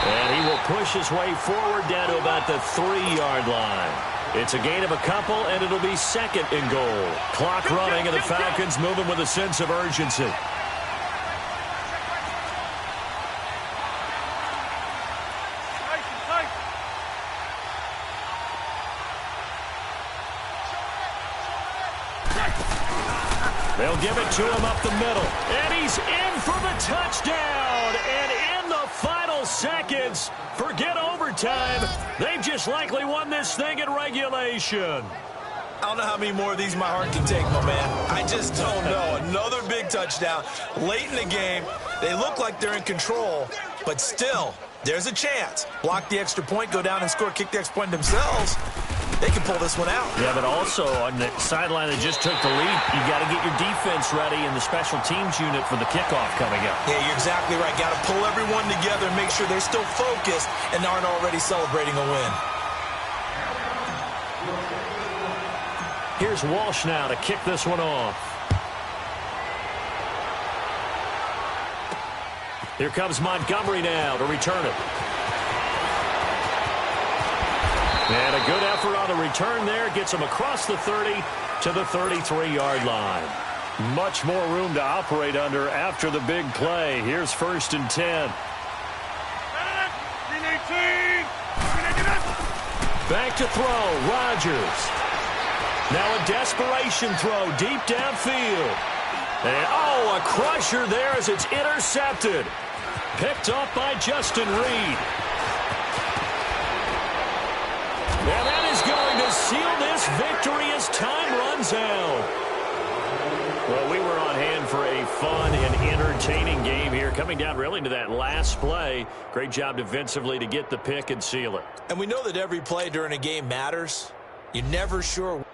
And he will push his way forward down to about the 3-yard line. It's a gain of a couple, and it'll be second and goal. Clock running, and the Falcons moving with a sense of urgency. They'll give it to him up the middle. And he's in for the touchdown. And in the final seconds, forget overtime. They've just likely won this thing in regulation. I don't know how many more of these my heart can take, my man. I just don't know. Another big touchdown late in the game. They look like they're in control, but still, there's a chance. Block the extra point, go down and score, kick the extra point themselves. They can pull this one out. Yeah, but also on the sideline that just took the lead, you got to get your defense ready in the special teams unit for the kickoff coming up. Yeah, you're exactly right. Got to pull everyone together and make sure they're still focused and aren't already celebrating a win. Here's Walsh now to kick this one off. Here comes Montgomery now to return it. And a good effort on the return there. Gets him across the 30 to the 33-yard line. Much more room to operate under after the big play. Here's first and 10. Back to throw. Rodgers. Now a desperation throw deep downfield. And, a crusher there as it's intercepted. Picked off by Justin Reed. And that is going to seal this victory as time runs out. Well, we were on hand for a fun and entertaining game here, coming down really to that last play. Great job defensively to get the pick and seal it. And we know that every play during a game matters. You're never sure.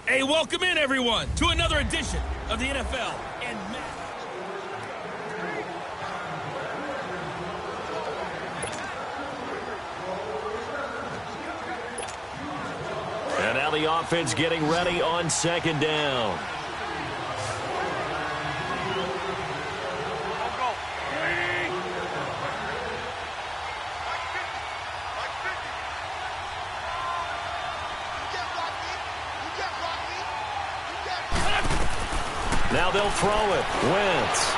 Hey, welcome in, everyone, to another edition of the NFL and the offense getting ready on second down. Now they'll throw it. Wentz.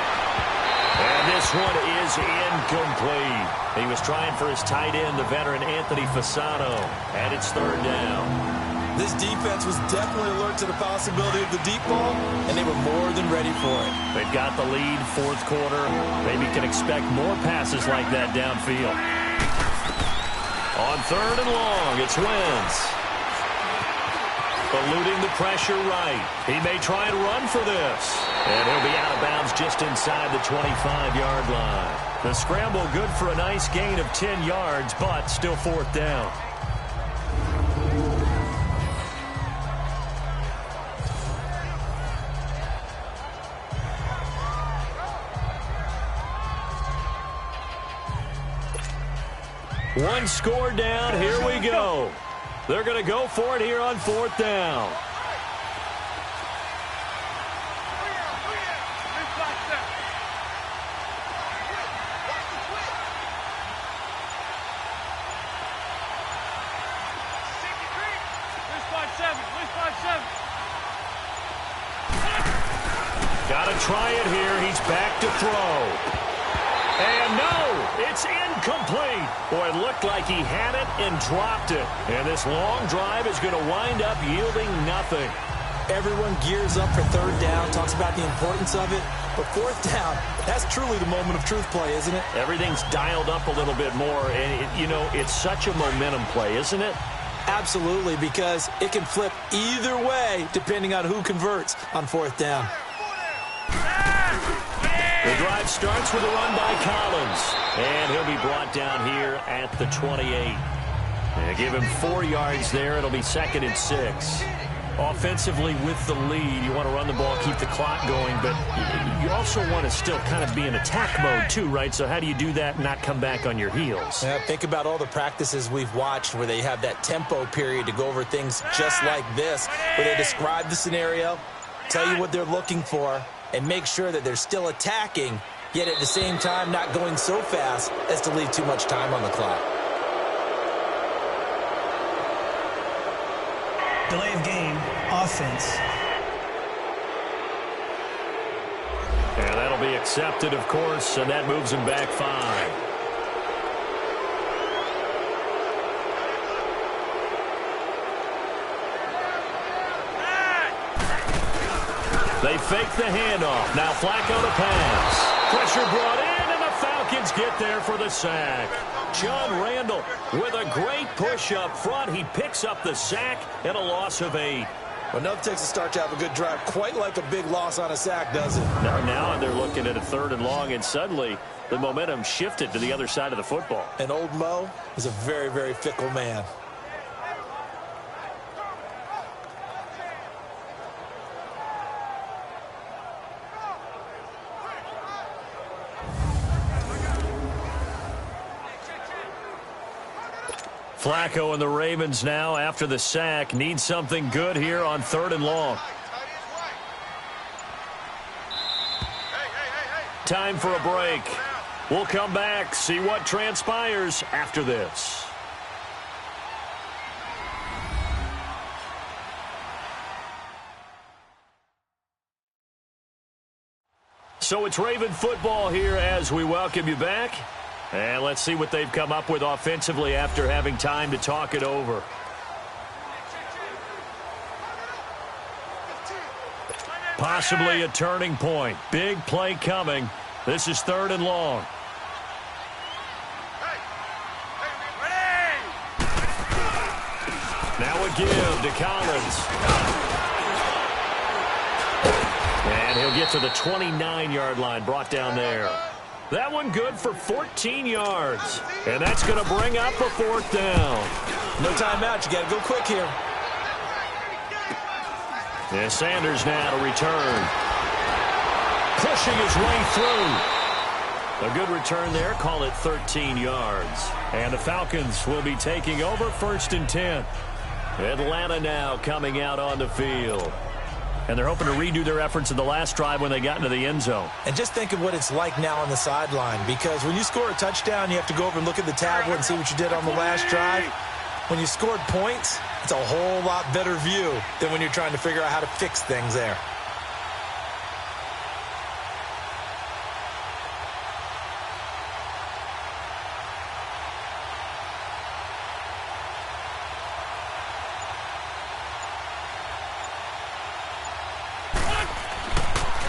And this one is incomplete. He was trying for his tight end, the veteran Anthony Fasano. And it's third down. This defense was definitely alert to the possibility of the deep ball, and they were more than ready for it. They've got the lead, fourth quarter. Maybe can expect more passes like that downfield. On third and long, it's Wentz. Eluding the pressure right. He may try and run for this. And he'll be out of bounds just inside the 25-yard line. The scramble good for a nice gain of 10 yards, but still fourth down. One score down. Here we go. They're going to go for it here on fourth down. Got to try it here. He's back to throw. And no, it's incomplete. Boy, it looked like he had it and dropped it. And this long drive is going to wind up yielding nothing. Everyone gears up for third down, talks about the importance of it. But fourth down, that's truly the moment of truth play, isn't it? Everything's dialed up a little bit more. And, you know, it's such a momentum play, isn't it? Absolutely, because it can flip either way depending on who converts on fourth down. The drive starts with a run by Collins. And he'll be brought down here at the 28. And give him 4 yards there. It'll be second and 6. Offensively with the lead, you want to run the ball, keep the clock going, but you also want to still kind of be in attack mode too, right? So how do you do that and not come back on your heels? Yeah, think about all the practices we've watched where they have that tempo period to go over things just like this, where they describe the scenario, tell you what they're looking for, and make sure that they're still attacking, yet at the same time not going so fast as to leave too much time on the clock. Delay of game, offense. And that'll be accepted, of course, and that moves him back 5. They fake the handoff. Now Flacco to pass. Pressure brought in, and the Falcons get there for the sack. John Randall with a great push up front. He picks up the sack and a loss of 8. Well, enough takes a start to have a good drive. Quite like a big loss on a sack, does it? Now they're looking at a third and long, and suddenly the momentum shifted to the other side of the football. And old Mo is a very, very fickle man. Flacco and the Ravens now, after the sack, need something good here on third and long. Time for a break. We'll come back, see what transpires after this. So it's Raven football here as we welcome you back. And let's see what they've come up with offensively after having time to talk it over. Possibly a turning point. Big play coming. This is third and long. Now a give to Collins. And he'll get to the 29-yard line, brought down there. That one good for 14 yards. And that's going to bring up a fourth down. No timeout. You got to go quick here. And Sanders now to return. Pushing his way through. A good return there. Call it 13 yards. And the Falcons will be taking over first and 10. Atlanta now coming out on the field. And they're hoping to redo their efforts in the last drive when they got into the end zone. And just think of what it's like now on the sideline, because when you score a touchdown, you have to go over and look at the tablet and see what you did on the last drive. When you scored points, it's a whole lot better view than when you're trying to figure out how to fix things there.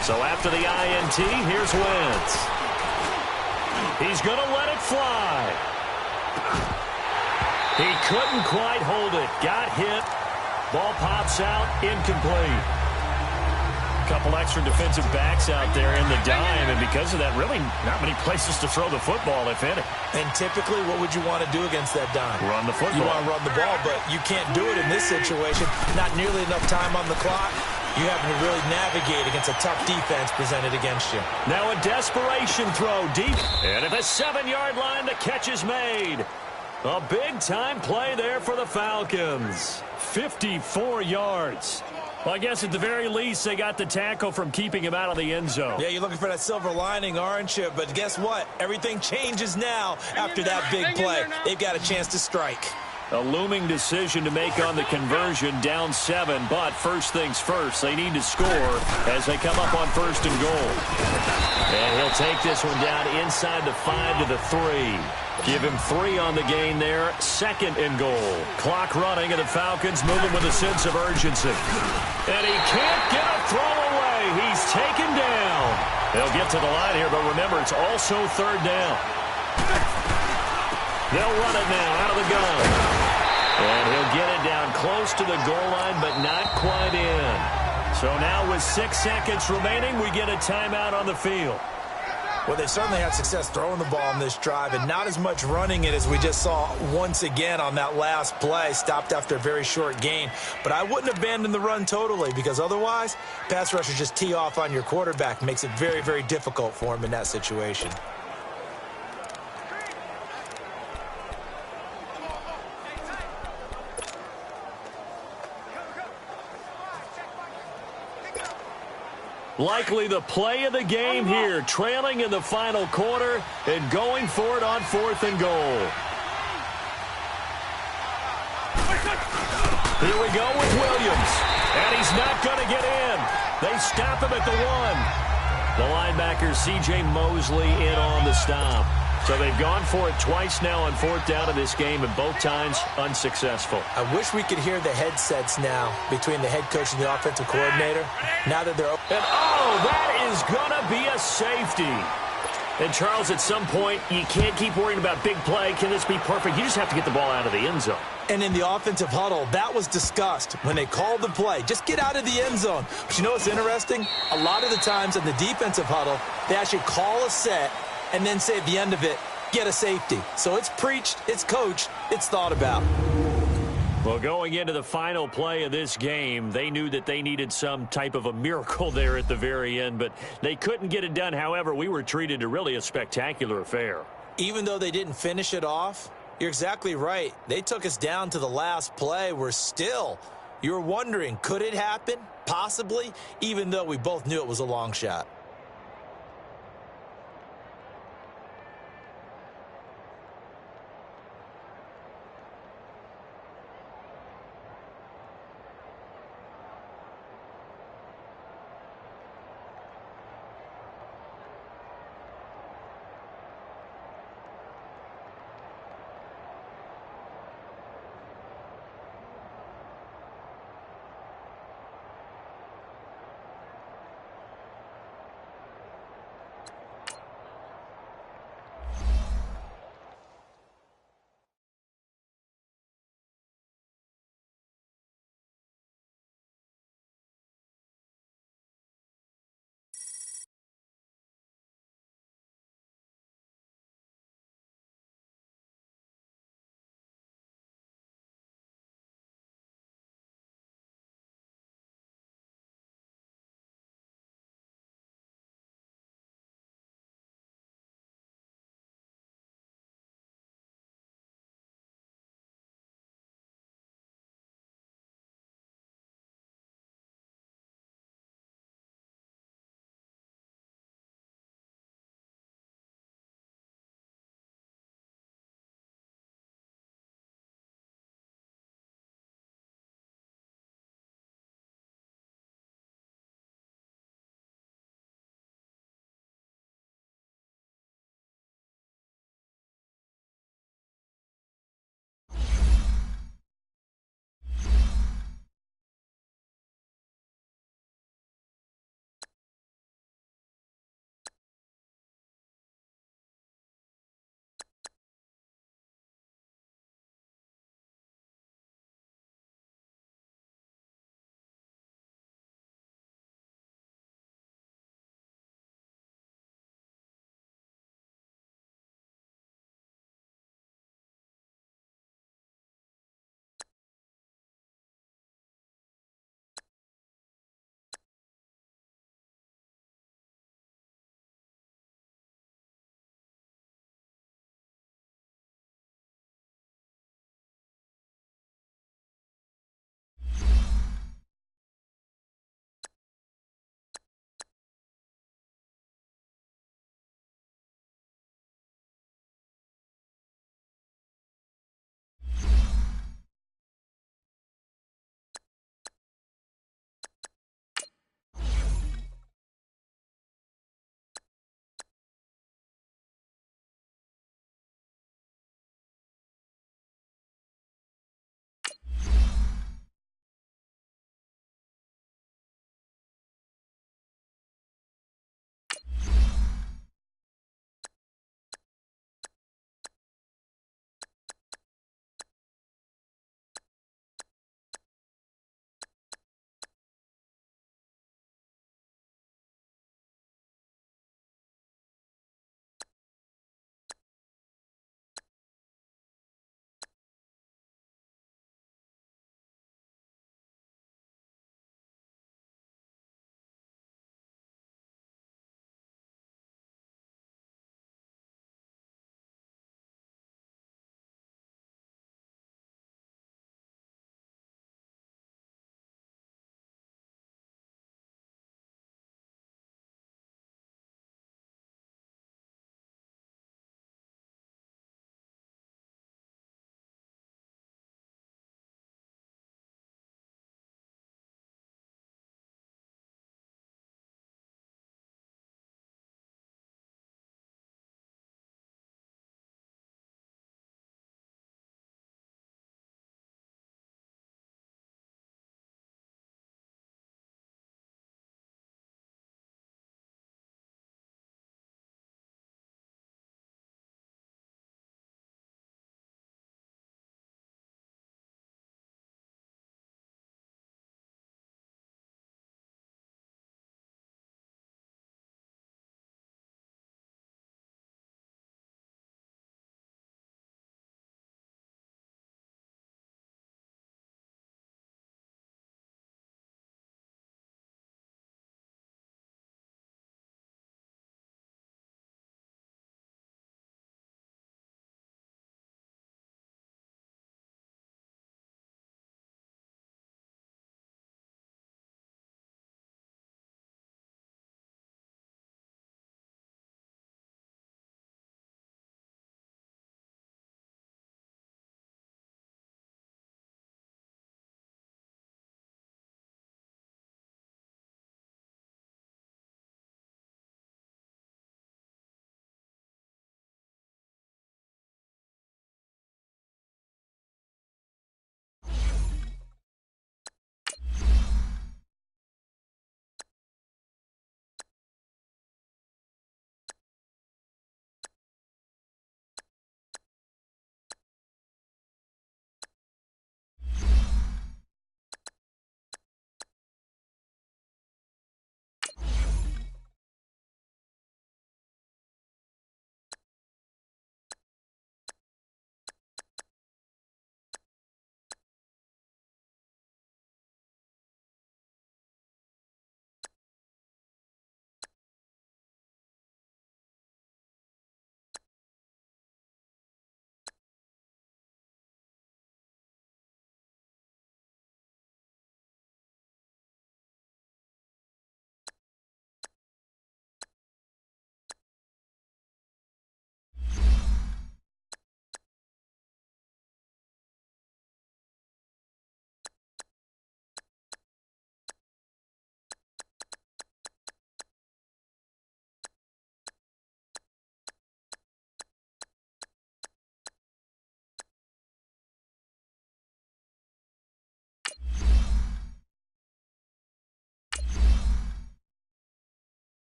So after the INT, here's Wentz. He's going to let it fly. He couldn't quite hold it. Got hit. Ball pops out. Incomplete. Couple extra defensive backs out there in the dime, and because of that, really not many places to throw the football, if any. And typically, what would you want to do against that dime? Run the football. You want to run the ball, but you can't do it in this situation. Not nearly enough time on the clock. You have to really navigate against a tough defense presented against you. Now a desperation throw deep. And at the 7-yard line, the catch is made. A big-time play there for the Falcons. 54 yards. Well, I guess at the very least, they got the tackle from keeping him out of the end zone. Yeah, you're looking for that silver lining, aren't you? But guess what? Everything changes now after that big play. They've got a chance to strike. A looming decision to make on the conversion, down 7, but first things first, they need to score as they come up on 1st and goal. And he'll take this one down inside the 5 to the 3. Give him 3 on the gain there, 2nd and goal. Clock running, and the Falcons moving with a sense of urgency. And he can't get a throw away. He's taken down. They'll get to the line here, but remember, it's also 3rd down. They'll run it now out of the gun. And he'll get it down close to the goal line, but not quite in. So now with 6 seconds remaining, we get a timeout on the field. Well, they certainly had success throwing the ball on this drive, and not as much running it as we just saw once again on that last play. Stopped after a very short gain. But I wouldn't abandon the run totally, because otherwise, pass rushers just tee off on your quarterback. Makes it very, very difficult for him in that situation. Likely the play of the game here, trailing in the final quarter and going for it on 4th and goal. Here we go with Williams, and he's not going to get in. They stop him at the 1. The linebacker, C.J. Mosley, in on the stop. So they've gone for it twice now on 4th down in this game, and both times unsuccessful. I wish we could hear the headsets now between the head coach and the offensive coordinator. Now that they're open. And that is going to be a safety. And Charles, at some point, you can't keep worrying about big play. Can this be perfect? You just have to get the ball out of the end zone. And in the offensive huddle, that was discussed when they called the play. Just get out of the end zone. But you know what's interesting? A lot of the times in the defensive huddle, they actually call a set and then say at the end of it, get a safety. So it's preached, it's coached, it's thought about. Well, going into the final play of this game, they knew that they needed some type of a miracle there at the very end, but they couldn't get it done. However, we were treated to really a spectacular affair. Even though they didn't finish it off, you're exactly right. They took us down to the last play. We're still, you were wondering, could it happen? Possibly, even though we both knew it was a long shot.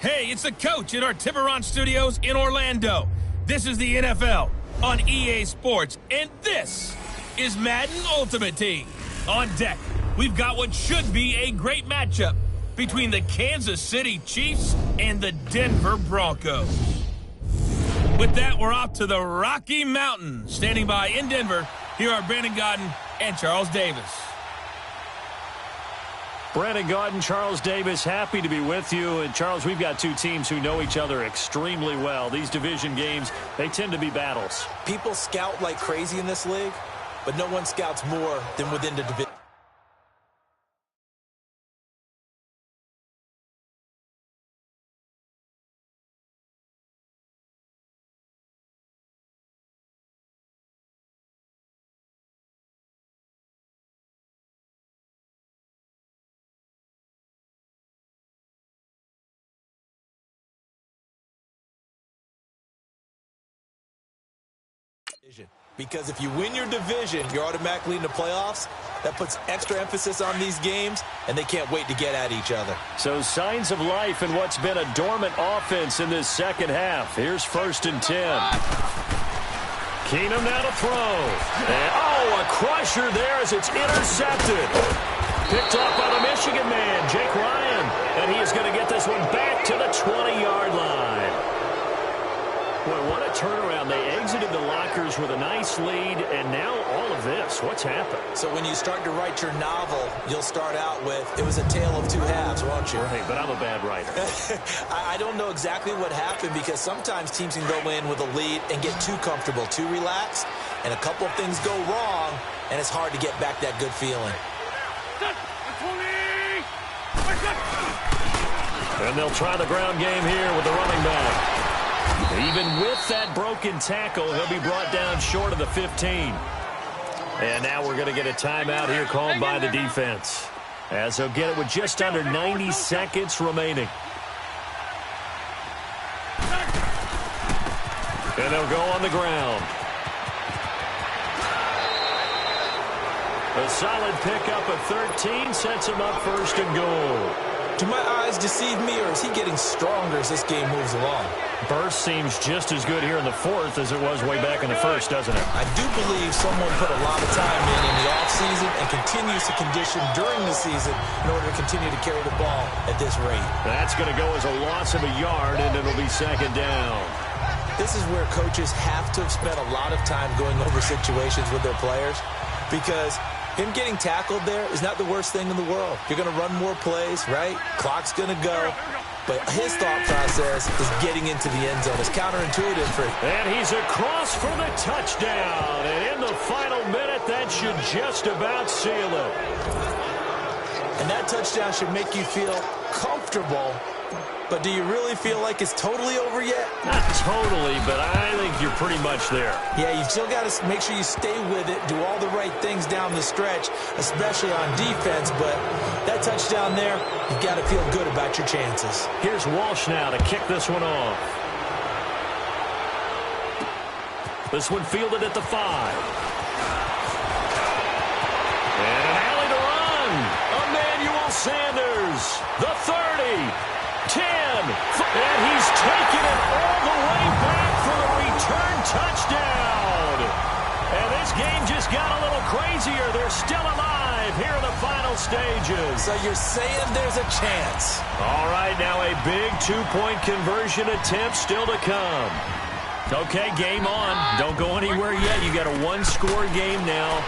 Hey, it's the coach in our Tiburon studios in Orlando. This is the NFL on EA Sports, and this is Madden Ultimate Team. On deck, we've got what should be a great matchup between the Kansas City Chiefs and the Denver Broncos. With that, we're off to the Rocky Mountains. Standing by in Denver, here are Brandon Gaudin and Charles Davis. Brandon Gaudin, Charles Davis, happy to be with you. And, Charles, we've got two teams who know each other extremely well. These division games, they tend to be battles. People scout like crazy in this league, but no one scouts more than within the division. Because if you win your division, you're automatically in the playoffs. That puts extra emphasis on these games, and they can't wait to get at each other. So signs of life in what's been a dormant offense in this second half. Here's 1st and 10. Keenum now to throw. And, a crusher there as it's intercepted. Picked off by the Michigan man, Jake Ryan. And he is going to get this one back to the 20-yard line. Boy, what a turnaround. They exited the lockers with a nice lead, and now all of this. What's happened? So when you start to write your novel, you'll start out with, it was a tale of two halves, won't you? Right, but I'm a bad writer. I don't know exactly what happened, because sometimes teams can go in with a lead and get too comfortable, too relaxed, and a couple of things go wrong, and it's hard to get back that good feeling. And they'll try the ground game here with the running back. Even with that broken tackle, he'll be brought down short of the 15. And now we're going to get a timeout here called by the defense, as they'll get it with just under 90 seconds remaining. And they'll go on the ground. A solid pickup of 13 sets him up 1st and goal. Do my eyes deceive me, or is he getting stronger as this game moves along? Burst seems just as good here in the 4th as it was way back in the 1st, doesn't it? I do believe someone put a lot of time in the offseason and continues to condition during the season in order to continue to carry the ball at this rate. That's going to go as a loss of a yard, and it'll be 2nd down. This is where coaches have to have spent a lot of time going over situations with their players, because him getting tackled there is not the worst thing in the world. You're going to run more plays, right? Clock's going to go. But his thought process is getting into the end zone. It's counterintuitive for him. And he's across for the touchdown. And in the final minute, that should just about seal it. And that touchdown should make you feel comfortable. But do you really feel like it's totally over yet? Not totally, but I think you're pretty much there. Yeah, you've still got to make sure you stay with it, do all the right things down the stretch, especially on defense. But that touchdown there, you've got to feel good about your chances. Here's Walsh now to kick this one off. This one fielded at the 5. And an alley to run. Emmanuel Sanders, the 30. 10, and he's taken it all the way back for the return touchdown. And this game just got a little crazier. They're still alive here in the final stages. So you're saying there's a chance. All right, now a big 2-point conversion attempt still to come. Okay, game on. Don't go anywhere yet. You got a 1-score game now.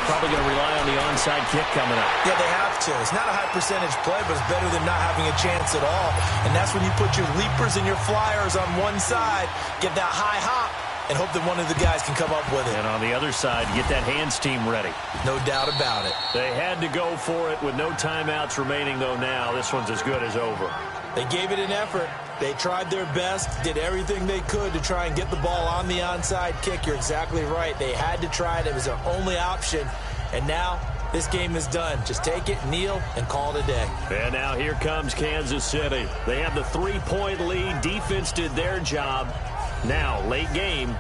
Probably going to rely on the onside kick coming up. Yeah, they have to. It's not a high percentage play, but it's better than not having a chance at all. And that's when you put your leapers and your flyers on one side, get that high hop, and hope that one of the guys can come up with it. And on the other side, get that hands team ready. No doubt about it. They had to go for it with no timeouts remaining, though, now. This one's as good as over. They gave it an effort. They tried their best, did everything they could to try and get the ball on the onside kick. You're exactly right. They had to try it. It was their only option. And now this game is done. Just take it, kneel, and call it a day. And now here comes Kansas City. They have the 3-point lead. Defense did their job. Now, late game,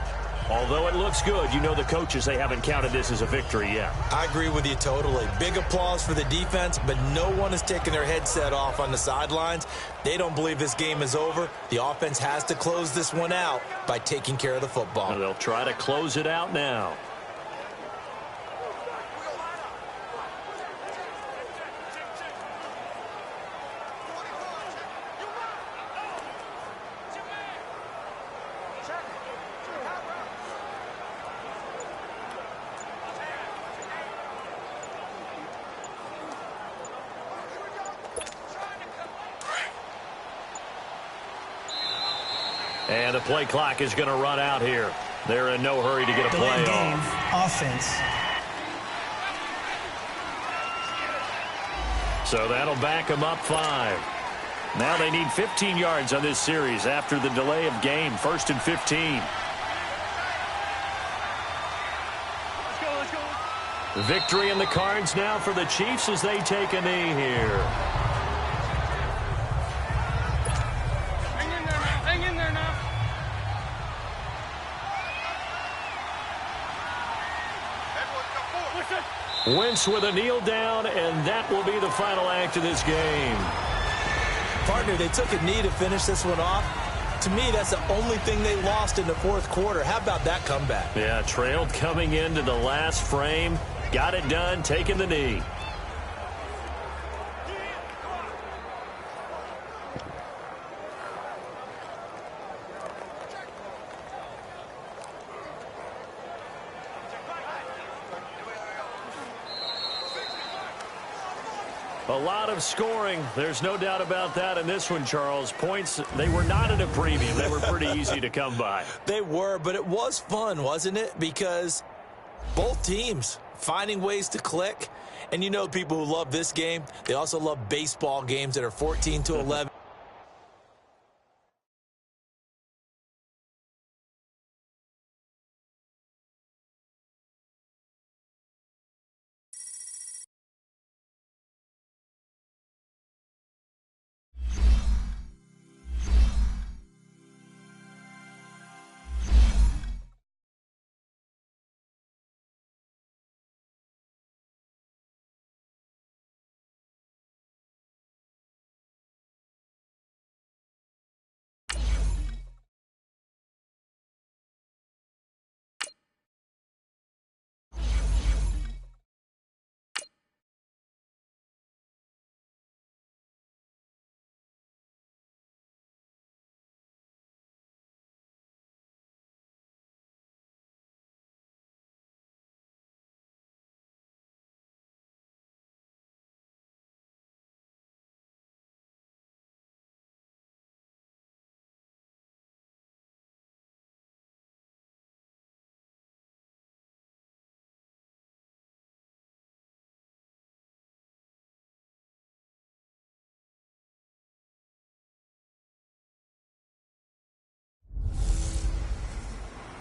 Although it looks good, you know the coaches, they haven't counted this as a victory yet. I agree with you totally. Big applause for the defense, but no one is taking their headset off on the sidelines. They don't believe this game is over. The offense has to close this one out by taking care of the football. They'll try to close it out now. And the play clock is going to run out here. They're in no hurry to get a play off. Offense. So that'll back them up 5. Now they need 15 yards on this series after the delay of game. 1st and 15. Victory in the cards now for the Chiefs as they take a knee here. Wentz with a kneel down, and that will be the final act of this game. Partner, they took a knee to finish this one off. To me, that's the only thing they lost in the 4th quarter. How about that comeback? Yeah, trailed coming into the last frame. Got it done, taking the knee. A lot of scoring. There's no doubt about that in this one, Charles. Points, they were not at a premium. They were pretty easy to come by. They were, but it was fun, wasn't it? Because both teams finding ways to click. And you know people who love this game, they also love baseball games that are 14-11.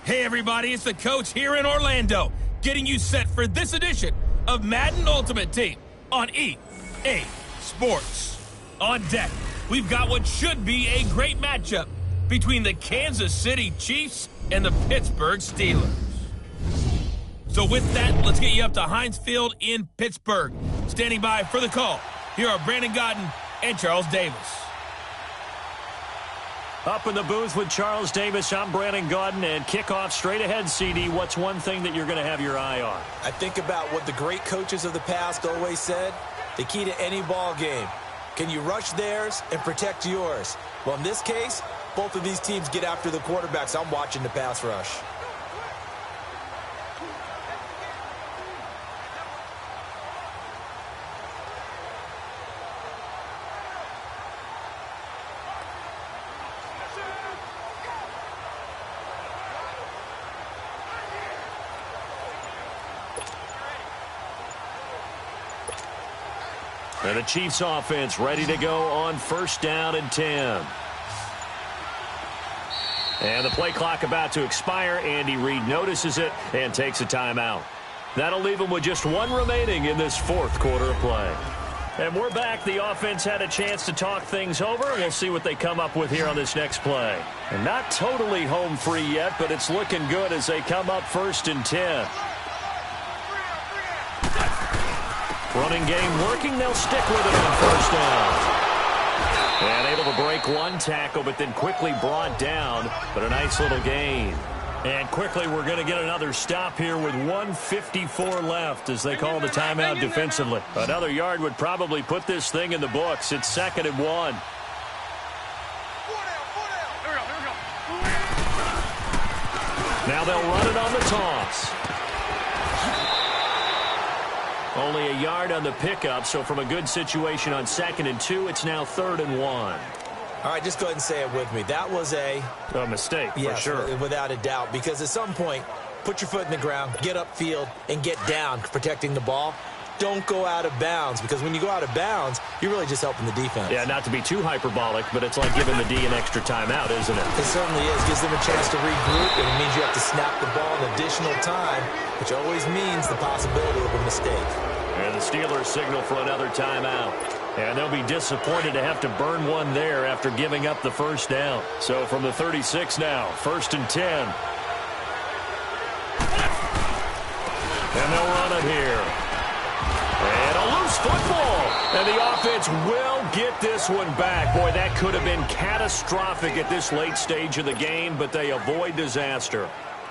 Hey everybody, it's the coach here in Orlando, getting you set for this edition of Madden Ultimate Team on EA Sports. On deck, we've got what should be a great matchup between the Kansas City Chiefs and the Pittsburgh Steelers. So with that, let's get you up to Heinz Field in Pittsburgh. Standing by for the call, here are Brandon Godden and Charles Davis. Up in the booth with Charles Davis, I'm Brandon Godden, and kickoff straight ahead, CD. What's one thing that you're going to have your eye on? I think about what the great coaches of the past always said. The key to any ball game. Can you rush theirs and protect yours? Well, in this case, both of these teams get after the quarterbacks. I'm watching the pass rush. And the Chiefs offense ready to go on 1st down and 10. And the play clock about to expire. Andy Reid notices it and takes a timeout. That'll leave him with just 1 remaining in this 4th quarter of play. And we're back. The offense had a chance to talk things over. We'll see what they come up with here on this next play. And not totally home free yet, but it's looking good as they come up 1st and 10. Running game working. They'll stick with it on 1st down. And able to break one tackle, but then quickly brought down. But a nice little gain. And quickly, we're going to get another stop here with 1:54 left as they call the timeout defensively. Another yard would probably put this thing in the books. It's 2nd and 1. Now they'll run it on the toss. Only a yard on the pickup, so from a good situation on 2nd and 2, it's now 3rd and 1. All right, just go ahead and say it with me. That was a mistake, for sure. Without a doubt, because at some point, put your foot in the ground, get upfield, and get down protecting the ball. Don't go out of bounds, because when you go out of bounds, you're really just helping the defense. Yeah, not to be too hyperbolic, but it's like giving the D an extra timeout, isn't it? It certainly is. Gives them a chance to regroup, and it means you have to snap the ball an additional time, which always means the possibility of a mistake. And the Steelers signal for another timeout. And they'll be disappointed to have to burn one there after giving up the 1st down. So from the 36 now, 1st and 10. And they'll run it here. And a loose football. And the offense will get this one back. Boy, that could have been catastrophic at this late stage of the game, but they avoid disaster.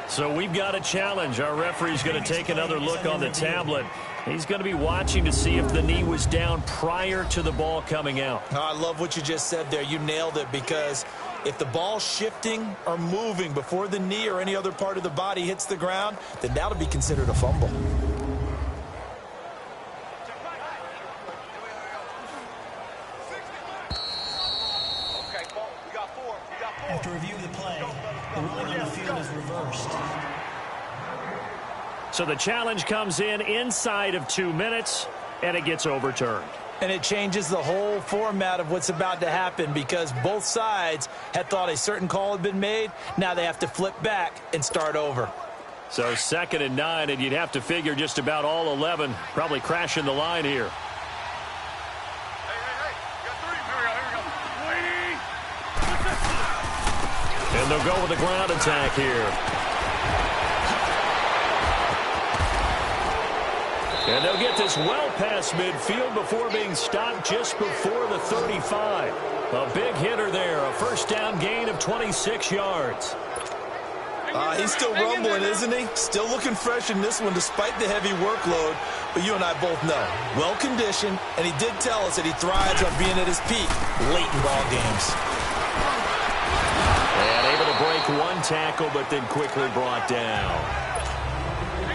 So we've got a challenge. Our referee's going to take another look on the tablet. He's going to be watching to see if the knee was down prior to the ball coming out. Oh, I love what you just said there. You nailed it, because if the ball's shifting or moving before the knee or any other part of the body hits the ground, then that'll be considered a fumble. After review of the play, the ruling on the field is reversed. So the challenge comes in inside of 2 minutes, and it gets overturned. And it changes the whole format of what's about to happen, because both sides had thought a certain call had been made. Now they have to flip back and start over. So 2nd and 9, and you'd have to figure just about all 11 probably crashing the line here. And they'll go with the ground attack here. And they'll get this well past midfield before being stopped just before the 35. A big hitter there, a 1st down gain of 26 yards. He's still rumbling, isn't he? Still looking fresh in this one despite the heavy workload. But you and I both know, well-conditioned, and he did tell us that he thrives on being at his peak late in ball games. And able to break one tackle, but then quickly brought down.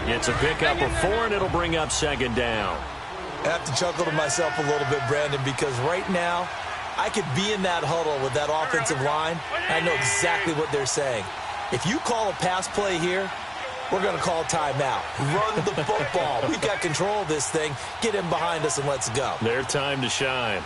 It's a pickup of 4, and it'll bring up 2nd down. I have to chuckle to myself a little bit, Brandon, because right now I could be in that huddle with that offensive line. I know exactly what they're saying. If you call a pass play here, we're going to call timeout. Run the football. We've got control of this thing. Get him behind us and let's go. Their time to shine.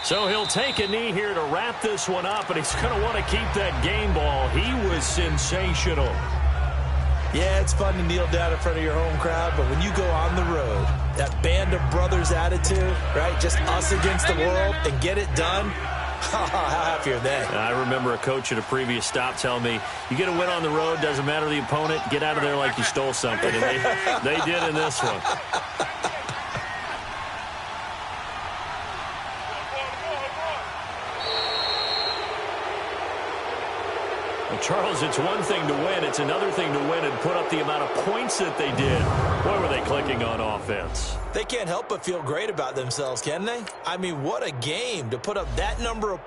So he'll take a knee here to wrap this one up, and he's going to want to keep that game ball. He was sensational. Yeah, it's fun to kneel down in front of your home crowd, but when you go on the road, that band of brothers attitude, right, just us against the world and get it done, how happy are they? I remember a coach at a previous stop telling me, you get a win on the road, doesn't matter the opponent, get out of there like you stole something. And they did in this one. Charles, it's one thing to win. It's another thing to win and put up the amount of points that they did. Boy, were they clicking on offense. They can't help but feel great about themselves, can they? I mean, what a game to put up that number of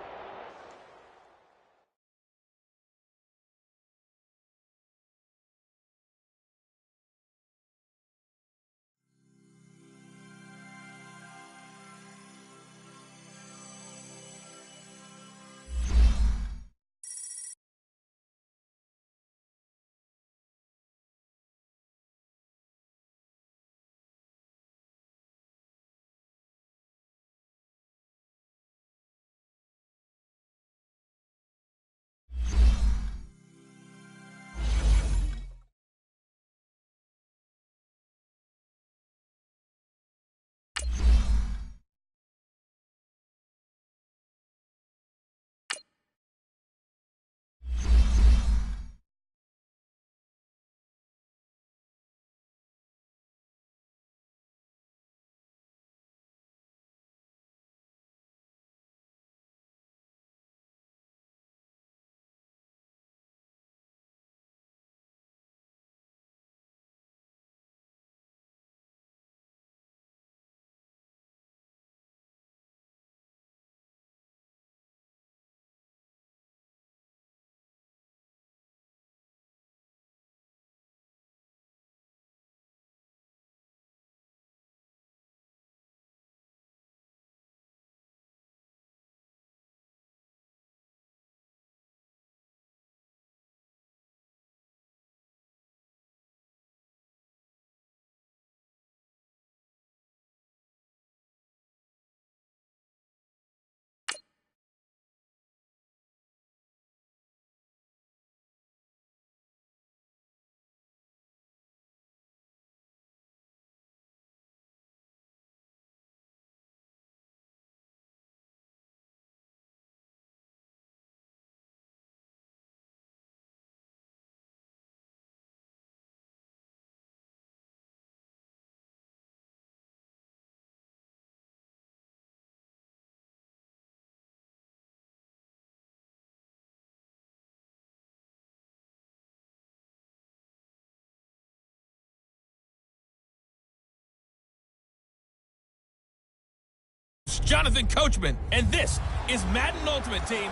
Jonathan Coachman, and this is Madden Ultimate Team.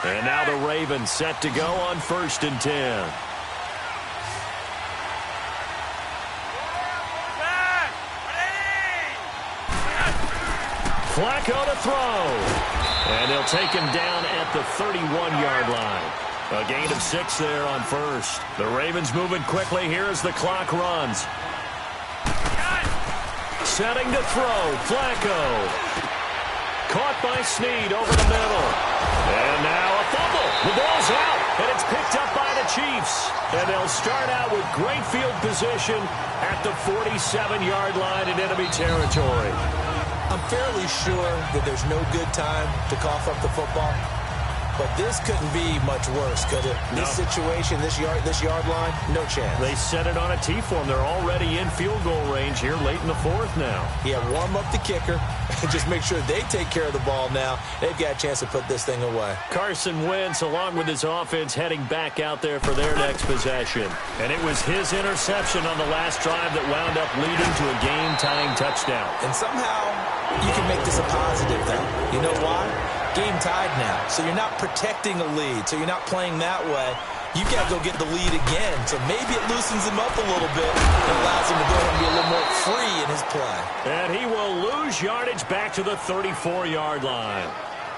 And now the Ravens set to go on 1st and 10. Flacco to throw. And they'll take him down at the 31-yard line. A gain of 6 there on 1st. The Ravens moving quickly here as the clock runs. Setting to throw. Flacco. Caught by Snead over the middle. And now a fumble. The ball's out, and it's picked up by the Chiefs. And they'll start out with great field position at the 47-yard line in enemy territory. I'm fairly sure that there's no good time to cough up the football. But this couldn't be much worse, could it? No. This situation, this yard line, no chance. They set it on a T-form. They're already in field goal range here late in the 4th now. Yeah, warm up the kicker and just make sure they take care of the ball now. They've got a chance to put this thing away. Carson Wentz, along with his offense, heading back out there for their next possession. And it was his interception on the last drive that wound up leading to a game-tying touchdown. And somehow you can make this a positive, though. You know why? Game tied now, so you're not protecting a lead, so you're not playing that way. You've got to go get the lead again, so maybe it loosens him up a little bit and allows him to go ahead and be a little more free in his play. And he will lose yardage back to the 34-yard line.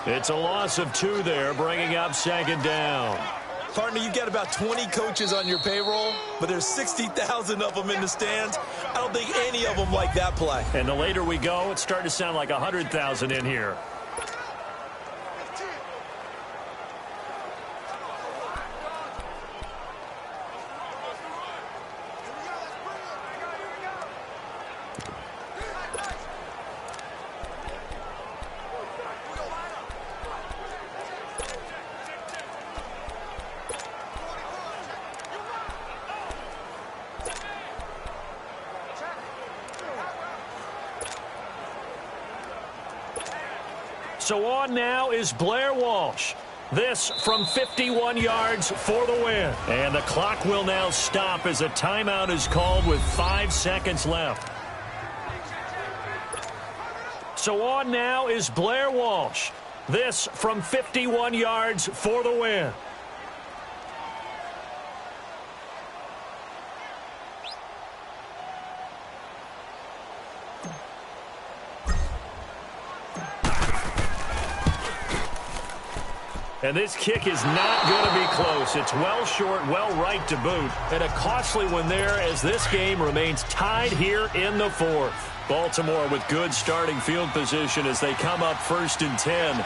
It's a loss of 2 there, bringing up 2nd down. Partner, you've got about 20 coaches on your payroll, but there's 60,000 of them in the stands. I don't think any of them like that play. And the later we go, it's starting to sound like 100,000 in here. So on now is Blair Walsh. This from 51 yards for the win. And the clock will now stop as a timeout is called with 5 seconds left. So on now is Blair Walsh. This from 51 yards for the win. And this kick is not going to be close. It's well short, well right to boot. And a costly one there as this game remains tied here in the 4th. Baltimore with good starting field position as they come up 1st and 10.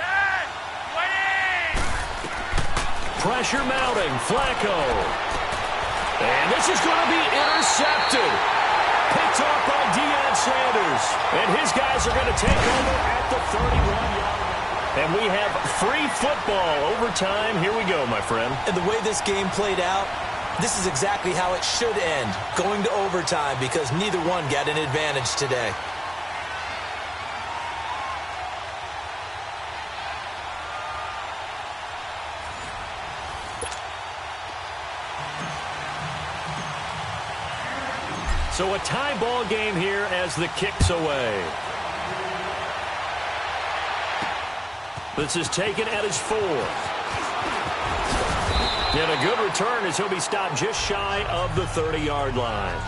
Pressure mounting. Flacco. And this is going to be intercepted. Picked off by Deion Sanders. And his guys are going to take over at the 31-yard line. And we have free football overtime. Here we go, my friend. And the way this game played out, this is exactly how it should end, going to overtime, because neither one got an advantage today. So a tie ball game here as the kick's away. This is taken at his 4th. And a good return as he'll be stopped just shy of the 30-yard line.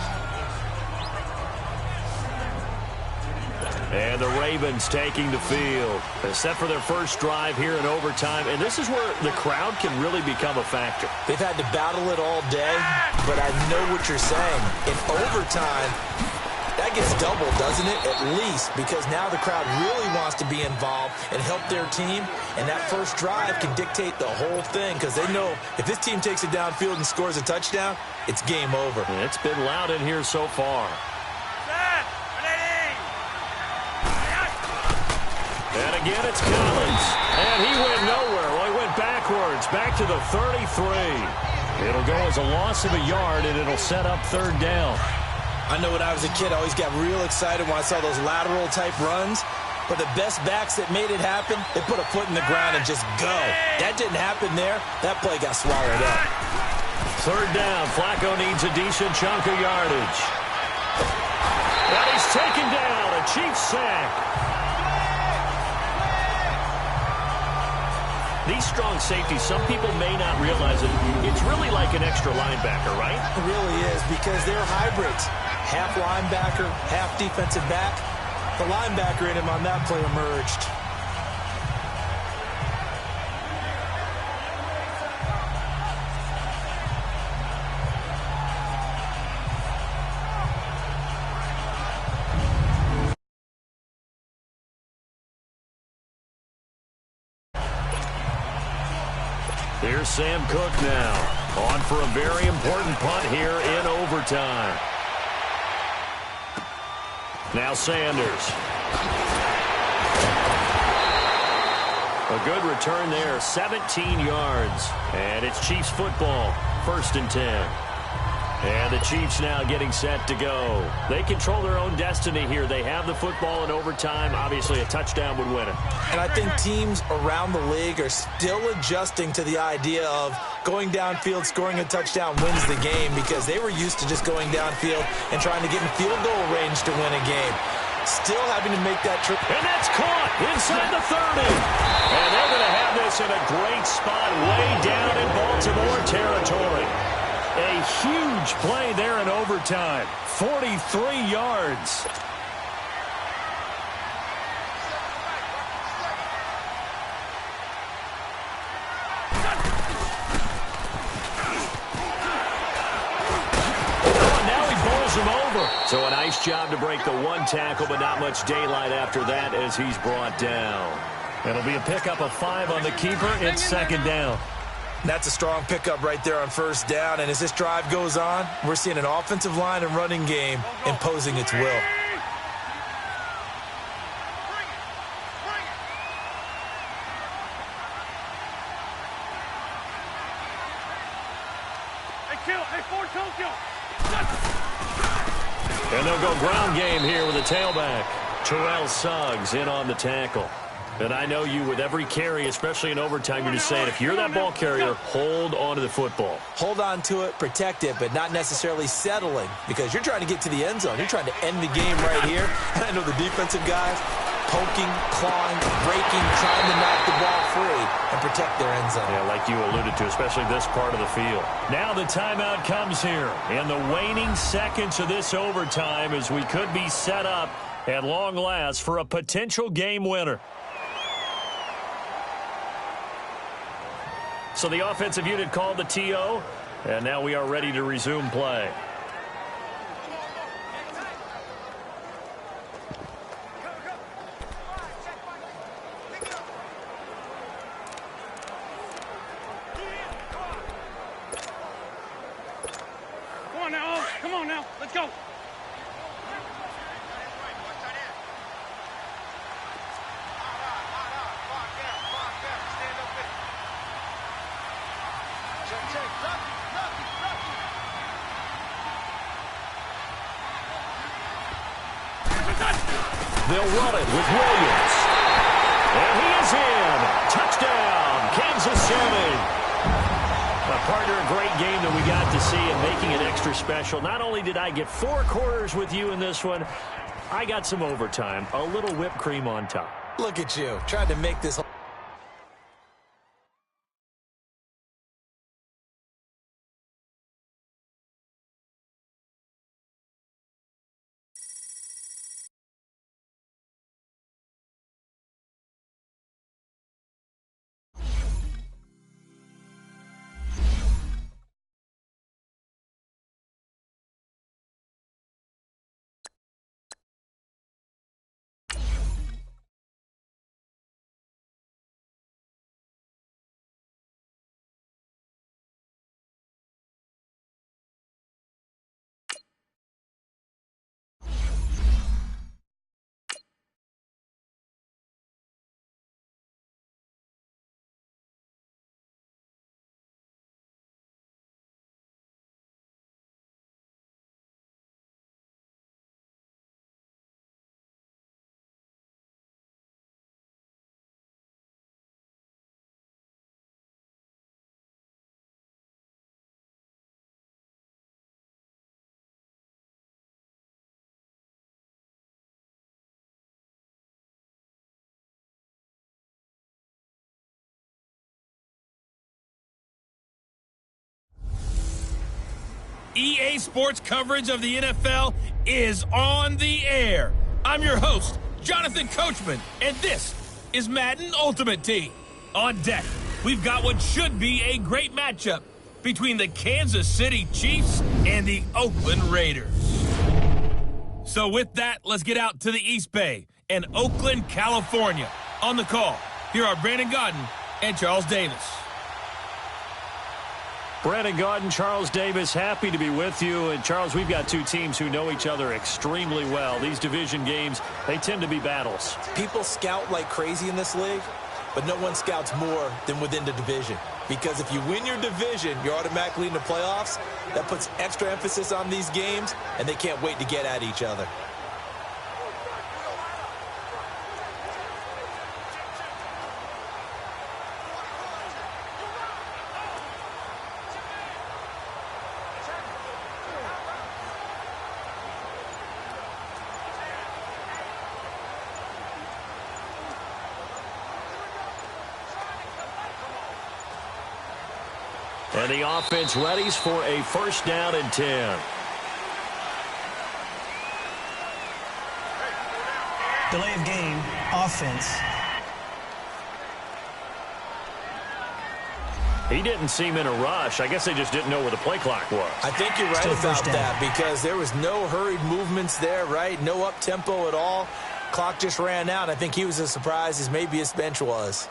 And the Ravens taking the field. They're set for their first drive here in overtime. And this is where the crowd can really become a factor. They've had to battle it all day, but I know what you're saying. In overtime, that gets doubled, doesn't it? At least, because now the crowd really wants to be involved and help their team. And that first drive can dictate the whole thing, because they know if this team takes it downfield and scores a touchdown, it's game over. And it's been loud in here so far. And again, it's Collins. And he went nowhere. Well, he went backwards, back to the 33. It'll go as a loss of a yard, and it'll set up 3rd down. I know when I was a kid, I always got real excited when I saw those lateral-type runs. But the best backs that made it happen, they put a foot in the ground and just go. That didn't happen there. That play got swallowed up. Third down. Flacco needs a decent chunk of yardage. And he's taken down. A Chiefs sack. These strong safeties, some people may not realize it. It's really like an extra linebacker, right? It really is, because they're hybrids. Half linebacker, half defensive back. The linebacker in him on that play emerged. Here's Sam Cook now, on for a very important punt here in overtime. Now Sanders. A good return there, 17 yards. And it's Chiefs football, 1st and 10. And the Chiefs now getting set to go. They control their own destiny here. They have the football in overtime. Obviously, a touchdown would win it. And I think teams around the league are still adjusting to the idea of going downfield, scoring a touchdown wins the game, because they were used to just going downfield and trying to get in field goal range to win a game. Still having to make that trip. And that's caught inside the 30. And they're going to have this in a great spot way down in Baltimore territory. A huge play there in overtime. 43 yards. Him over. So a nice job to break the one tackle, but not much daylight after that as he's brought down. It'll be a pickup of 5 on the keeper. It's 2nd down. That's a strong pickup right there on 1st down. And as this drive goes on, we're seeing an offensive line and running game imposing its will. And they'll go ground game here with a tailback. Terrell Suggs in on the tackle. And I know you, with every carry, especially in overtime, you're just saying, if you're that ball carrier, hold on to the football. Hold on to it, protect it, but not necessarily settling, because you're trying to get to the end zone. You're trying to end the game right here. And I know the defensive guys poking, clawing, breaking, trying to knock the ball free and protect their end zone. Yeah, like you alluded to, especially this part of the field. Now the timeout comes here in the waning seconds of this overtime, as we could be set up at long last for a potential game winner. So the offensive unit called the TO, and now we are ready to resume play. Come on now, let's go. They'll run it with Williams. And he is in. Touchdown, Kansas City. Partner, a great game that we got to see, and making it extra special. Not only did I get 4 quarters with you in this one, I got some overtime, a little whipped cream on top. Look at you, trying to make this EA Sports coverage of the NFL is on the air. I'm your host, Jonathan Coachman, and this is Madden Ultimate Team. On deck, we've got what should be a great matchup between the Kansas City Chiefs and the Oakland Raiders. So with that, let's get out to the East Bay and Oakland, California. On the call, here are Brandon Gaudin and Charles Davis. Brandon Gaudin, Charles Davis, happy to be with you. And Charles, we've got two teams who know each other extremely well. These division games, they tend to be battles. People scout like crazy in this league, but no one scouts more than within the division. Because if you win your division, you're automatically in the playoffs. That puts extra emphasis on these games, and they can't wait to get at each other. And the offense readies for a first down and 10. Delay of game, offense. He didn't seem in a rush. I guess they just didn't know where the play clock was. I think you're right about that because there was no hurried movements there, right? No up-tempo at all. Clock just ran out. I think he was as surprised as maybe his bench was.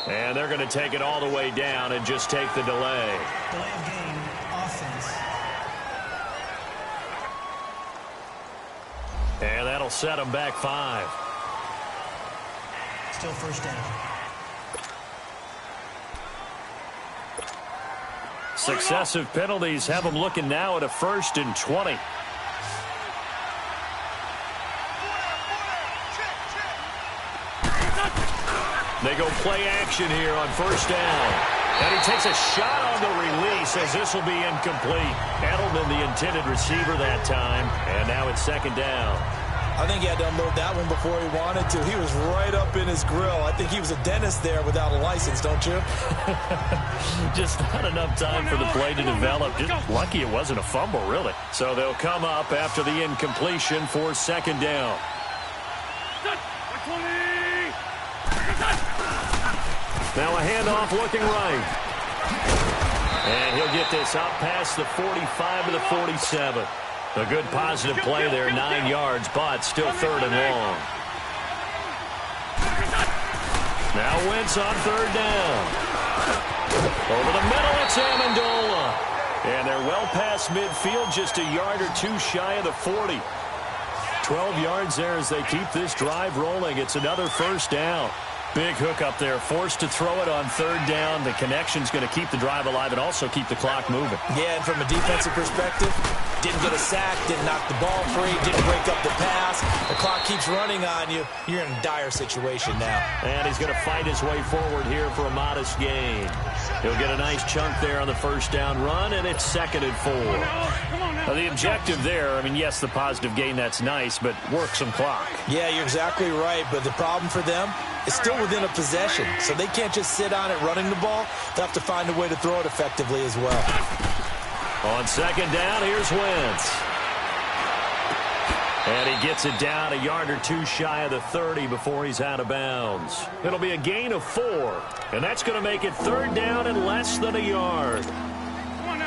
And they're going to take it all the way down and just take the delay. Delay of game, offense. And that'll set them back 5. Still first down. Successive penalties have them looking now at a 1st and 20. They go play action here on first down. And he takes a shot on the release as this will be incomplete. Edelman, the intended receiver that time. And now it's 2nd down. I think he had to unload that one before he wanted to. He was right up in his grill. I think he was a dentist there without a license, don't you? Just not enough time for the play to develop. Just lucky it wasn't a fumble, really. So they'll come up after the incompletion for 2nd down. Now a handoff looking right. And he'll get this out past the 45 to the 47. A good positive play there, 9 yards, but still 3rd and long. Now Wentz on 3rd down. Over the middle, it's Amendola. And they're well past midfield, just a yard or 2 shy of the 40. 12 yards there as they keep this drive rolling. It's another first down. Big hook up there, forced to throw it on 3rd down. The connection's going to keep the drive alive and also keep the clock moving. Yeah, and from a defensive perspective, didn't get a sack, didn't knock the ball free, didn't break up the pass. The clock keeps running on you. You're in a dire situation now. And he's going to fight his way forward here for a modest gain. He'll get a nice chunk there on the first down run, and it's 2nd and 4. Now, the objective there, I mean, yes, the positive gain, that's nice, but work some clock. Yeah, you're exactly right, but the problem for them is still within a possession, so they can't just sit on it running the ball. They'll have to find a way to throw it effectively as well. On 2nd down, here's Wentz. And he gets it down a yard or 2 shy of the 30 before he's out of bounds. It'll be a gain of 4, and that's going to make it 3rd down and less than a yard.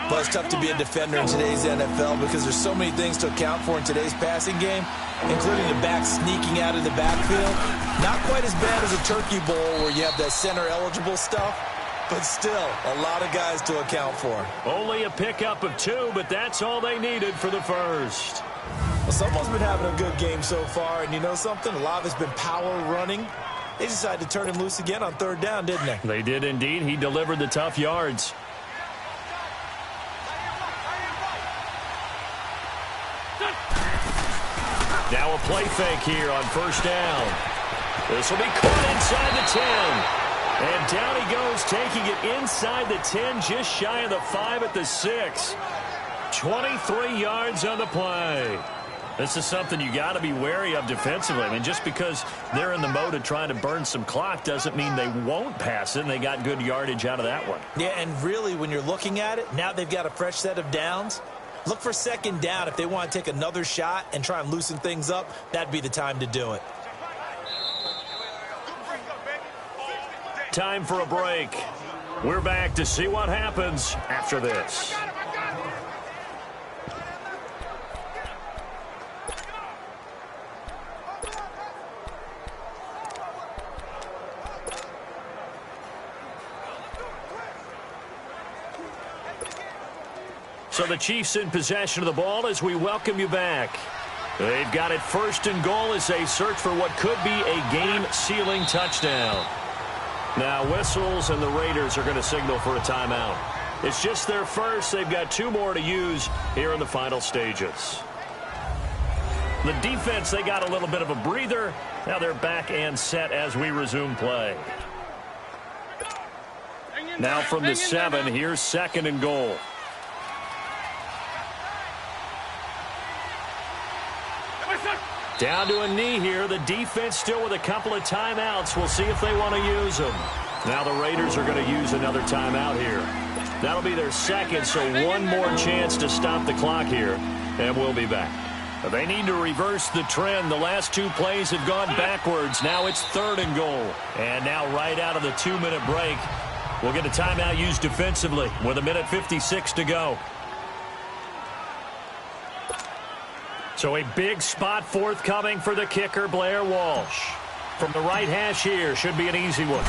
Well, it's tough to be a defender in today's NFL because there's so many things to account for in today's passing game, including the back sneaking out of the backfield. Not quite as bad as a turkey bowl where you have that center-eligible stuff, but still a lot of guys to account for. Only a pickup of 2, but that's all they needed for the first. Well, someone's been having a good game so far, and you know something? A lot of it's been power running. They decided to turn him loose again on third down, didn't they? They did indeed. He delivered the tough yards. Now a play fake here on first down. This will be caught inside the 10. And down he goes, taking it inside the 10, just shy of the 5 at the 6. 23 yards on the play. This is something you got to be wary of defensively. I mean, just because they're in the mode of trying to burn some clock doesn't mean they won't pass it, and they got good yardage out of that one. Yeah, and really, when you're looking at it, now they've got a fresh set of downs. Look for second down. If they want to take another shot and try and loosen things up, that'd be the time to do it. Time for a break. We're back to see what happens after this. So the Chiefs in possession of the ball as we welcome you back. They've got it first and goal as they search for what could be a game-sealing touchdown. Now whistles and the Raiders are going to signal for a timeout. It's just their first. They've got 2 more to use here in the final stages. The defense, they got a little bit of a breather. Now they're back and set as we resume play. Now from the 7, here's second and goal. Down to a knee here. The defense still with a couple of timeouts. We'll see if they want to use them. Now the Raiders are going to use another timeout here. That'll be their second, so one more chance to stop the clock here, and we'll be back. They need to reverse the trend. The last 2 plays have gone backwards. Now it's third and goal. And now right out of the 2-minute break, we'll get a timeout used defensively with 1:56 to go. So a big spot forthcoming for the kicker, Blair Walsh. From the right hash here, should be an easy one.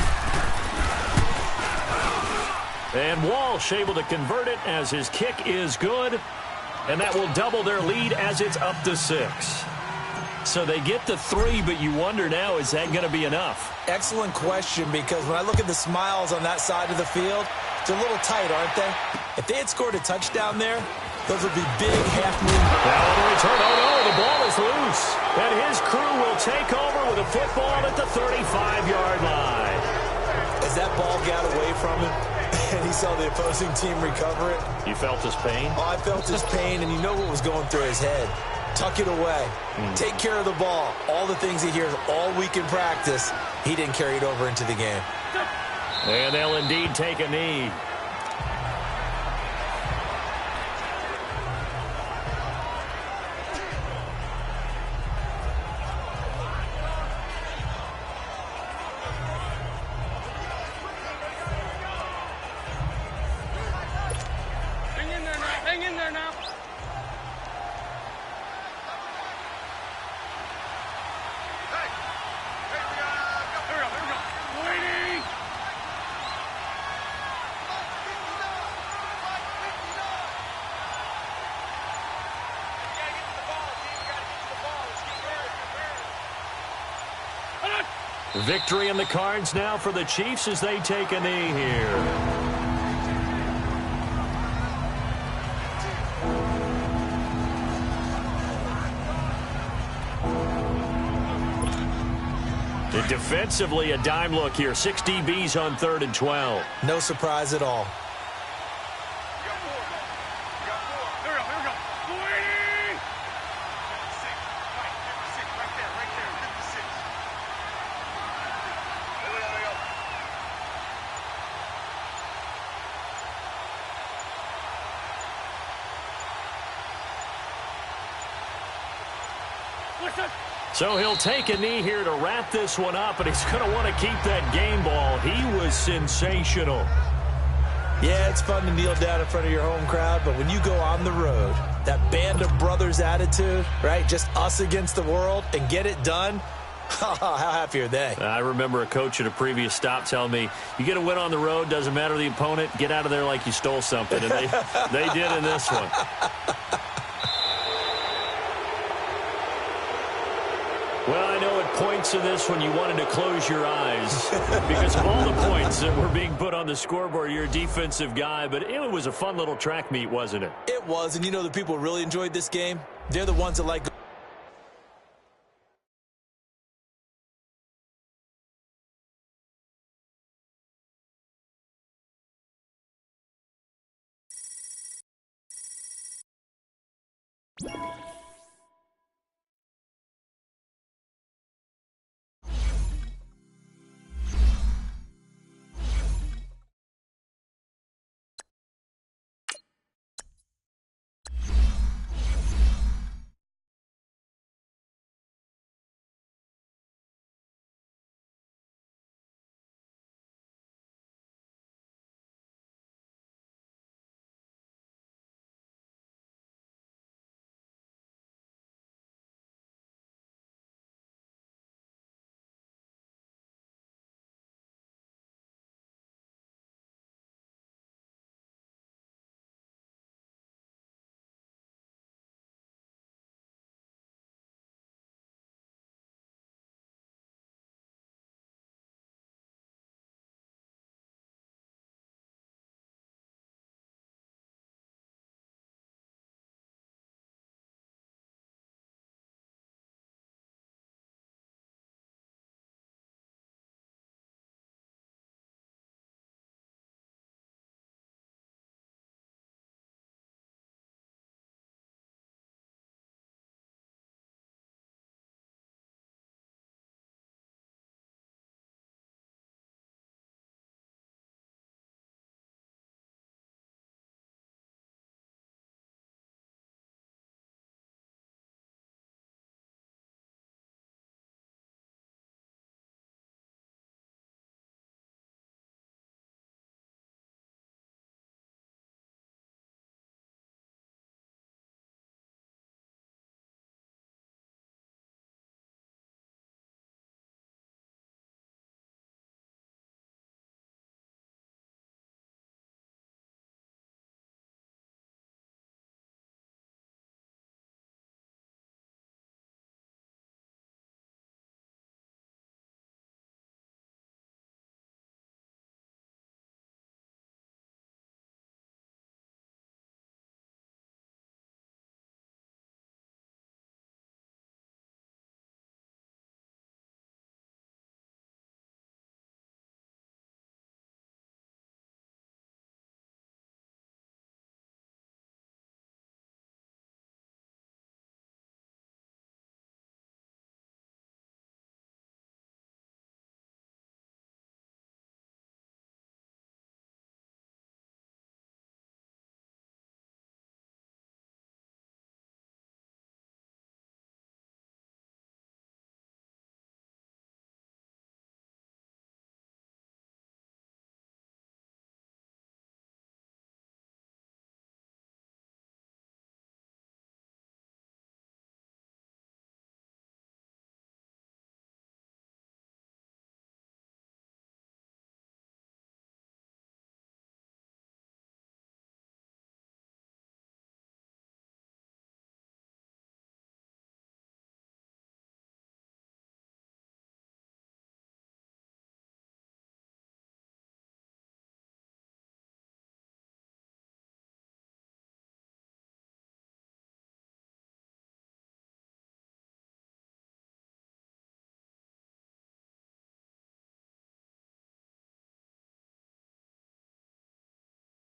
And Walsh able to convert it as his kick is good. And that will double their lead as it's up to 6. So they get the 3, but you wonder now, is that going to be enough? Excellent question, because when I look at the smiles on that side of the field, it's a little tight, aren't they? If they had scored a touchdown there, those would be big half-moon. Now on the return, oh no, the ball is loose. And his crew will take over with a football at the 35-yard line. As that ball got away from him, and he saw the opposing team recover it. You felt his pain? Oh, I felt his pain, and you know what was going through his head. Tuck it away. Take care of the ball. All the things he hears all week in practice, he didn't carry it over into the game. And they'll indeed take a knee. Hang in there now. Hey, here we go. Waiting. Victory in the cards now for the Chiefs as they take a knee here. Defensively, a dime look here. 6 DBs on 3rd and 12. No surprise at all. Here we go. Waiting. 56, right there, 56. There we go. What's up? So he'll take a knee here to wrap this one up, and he's going to want to keep that game ball. He was sensational. Yeah, it's fun to kneel down in front of your home crowd, but when you go on the road, that band of brothers attitude, right, just us against the world, and get it done, how happy are they? I remember a coach at a previous stop telling me, you get a win on the road, doesn't matter the opponent, get out of there like you stole something, and they did in this one. moments of this when you wanted to close your eyes because of all the points that were being put on the scoreboard. You're a defensive guy, but it was a fun little track meet, wasn't it? It was, and you know the people who really enjoyed this game? They're the ones that like...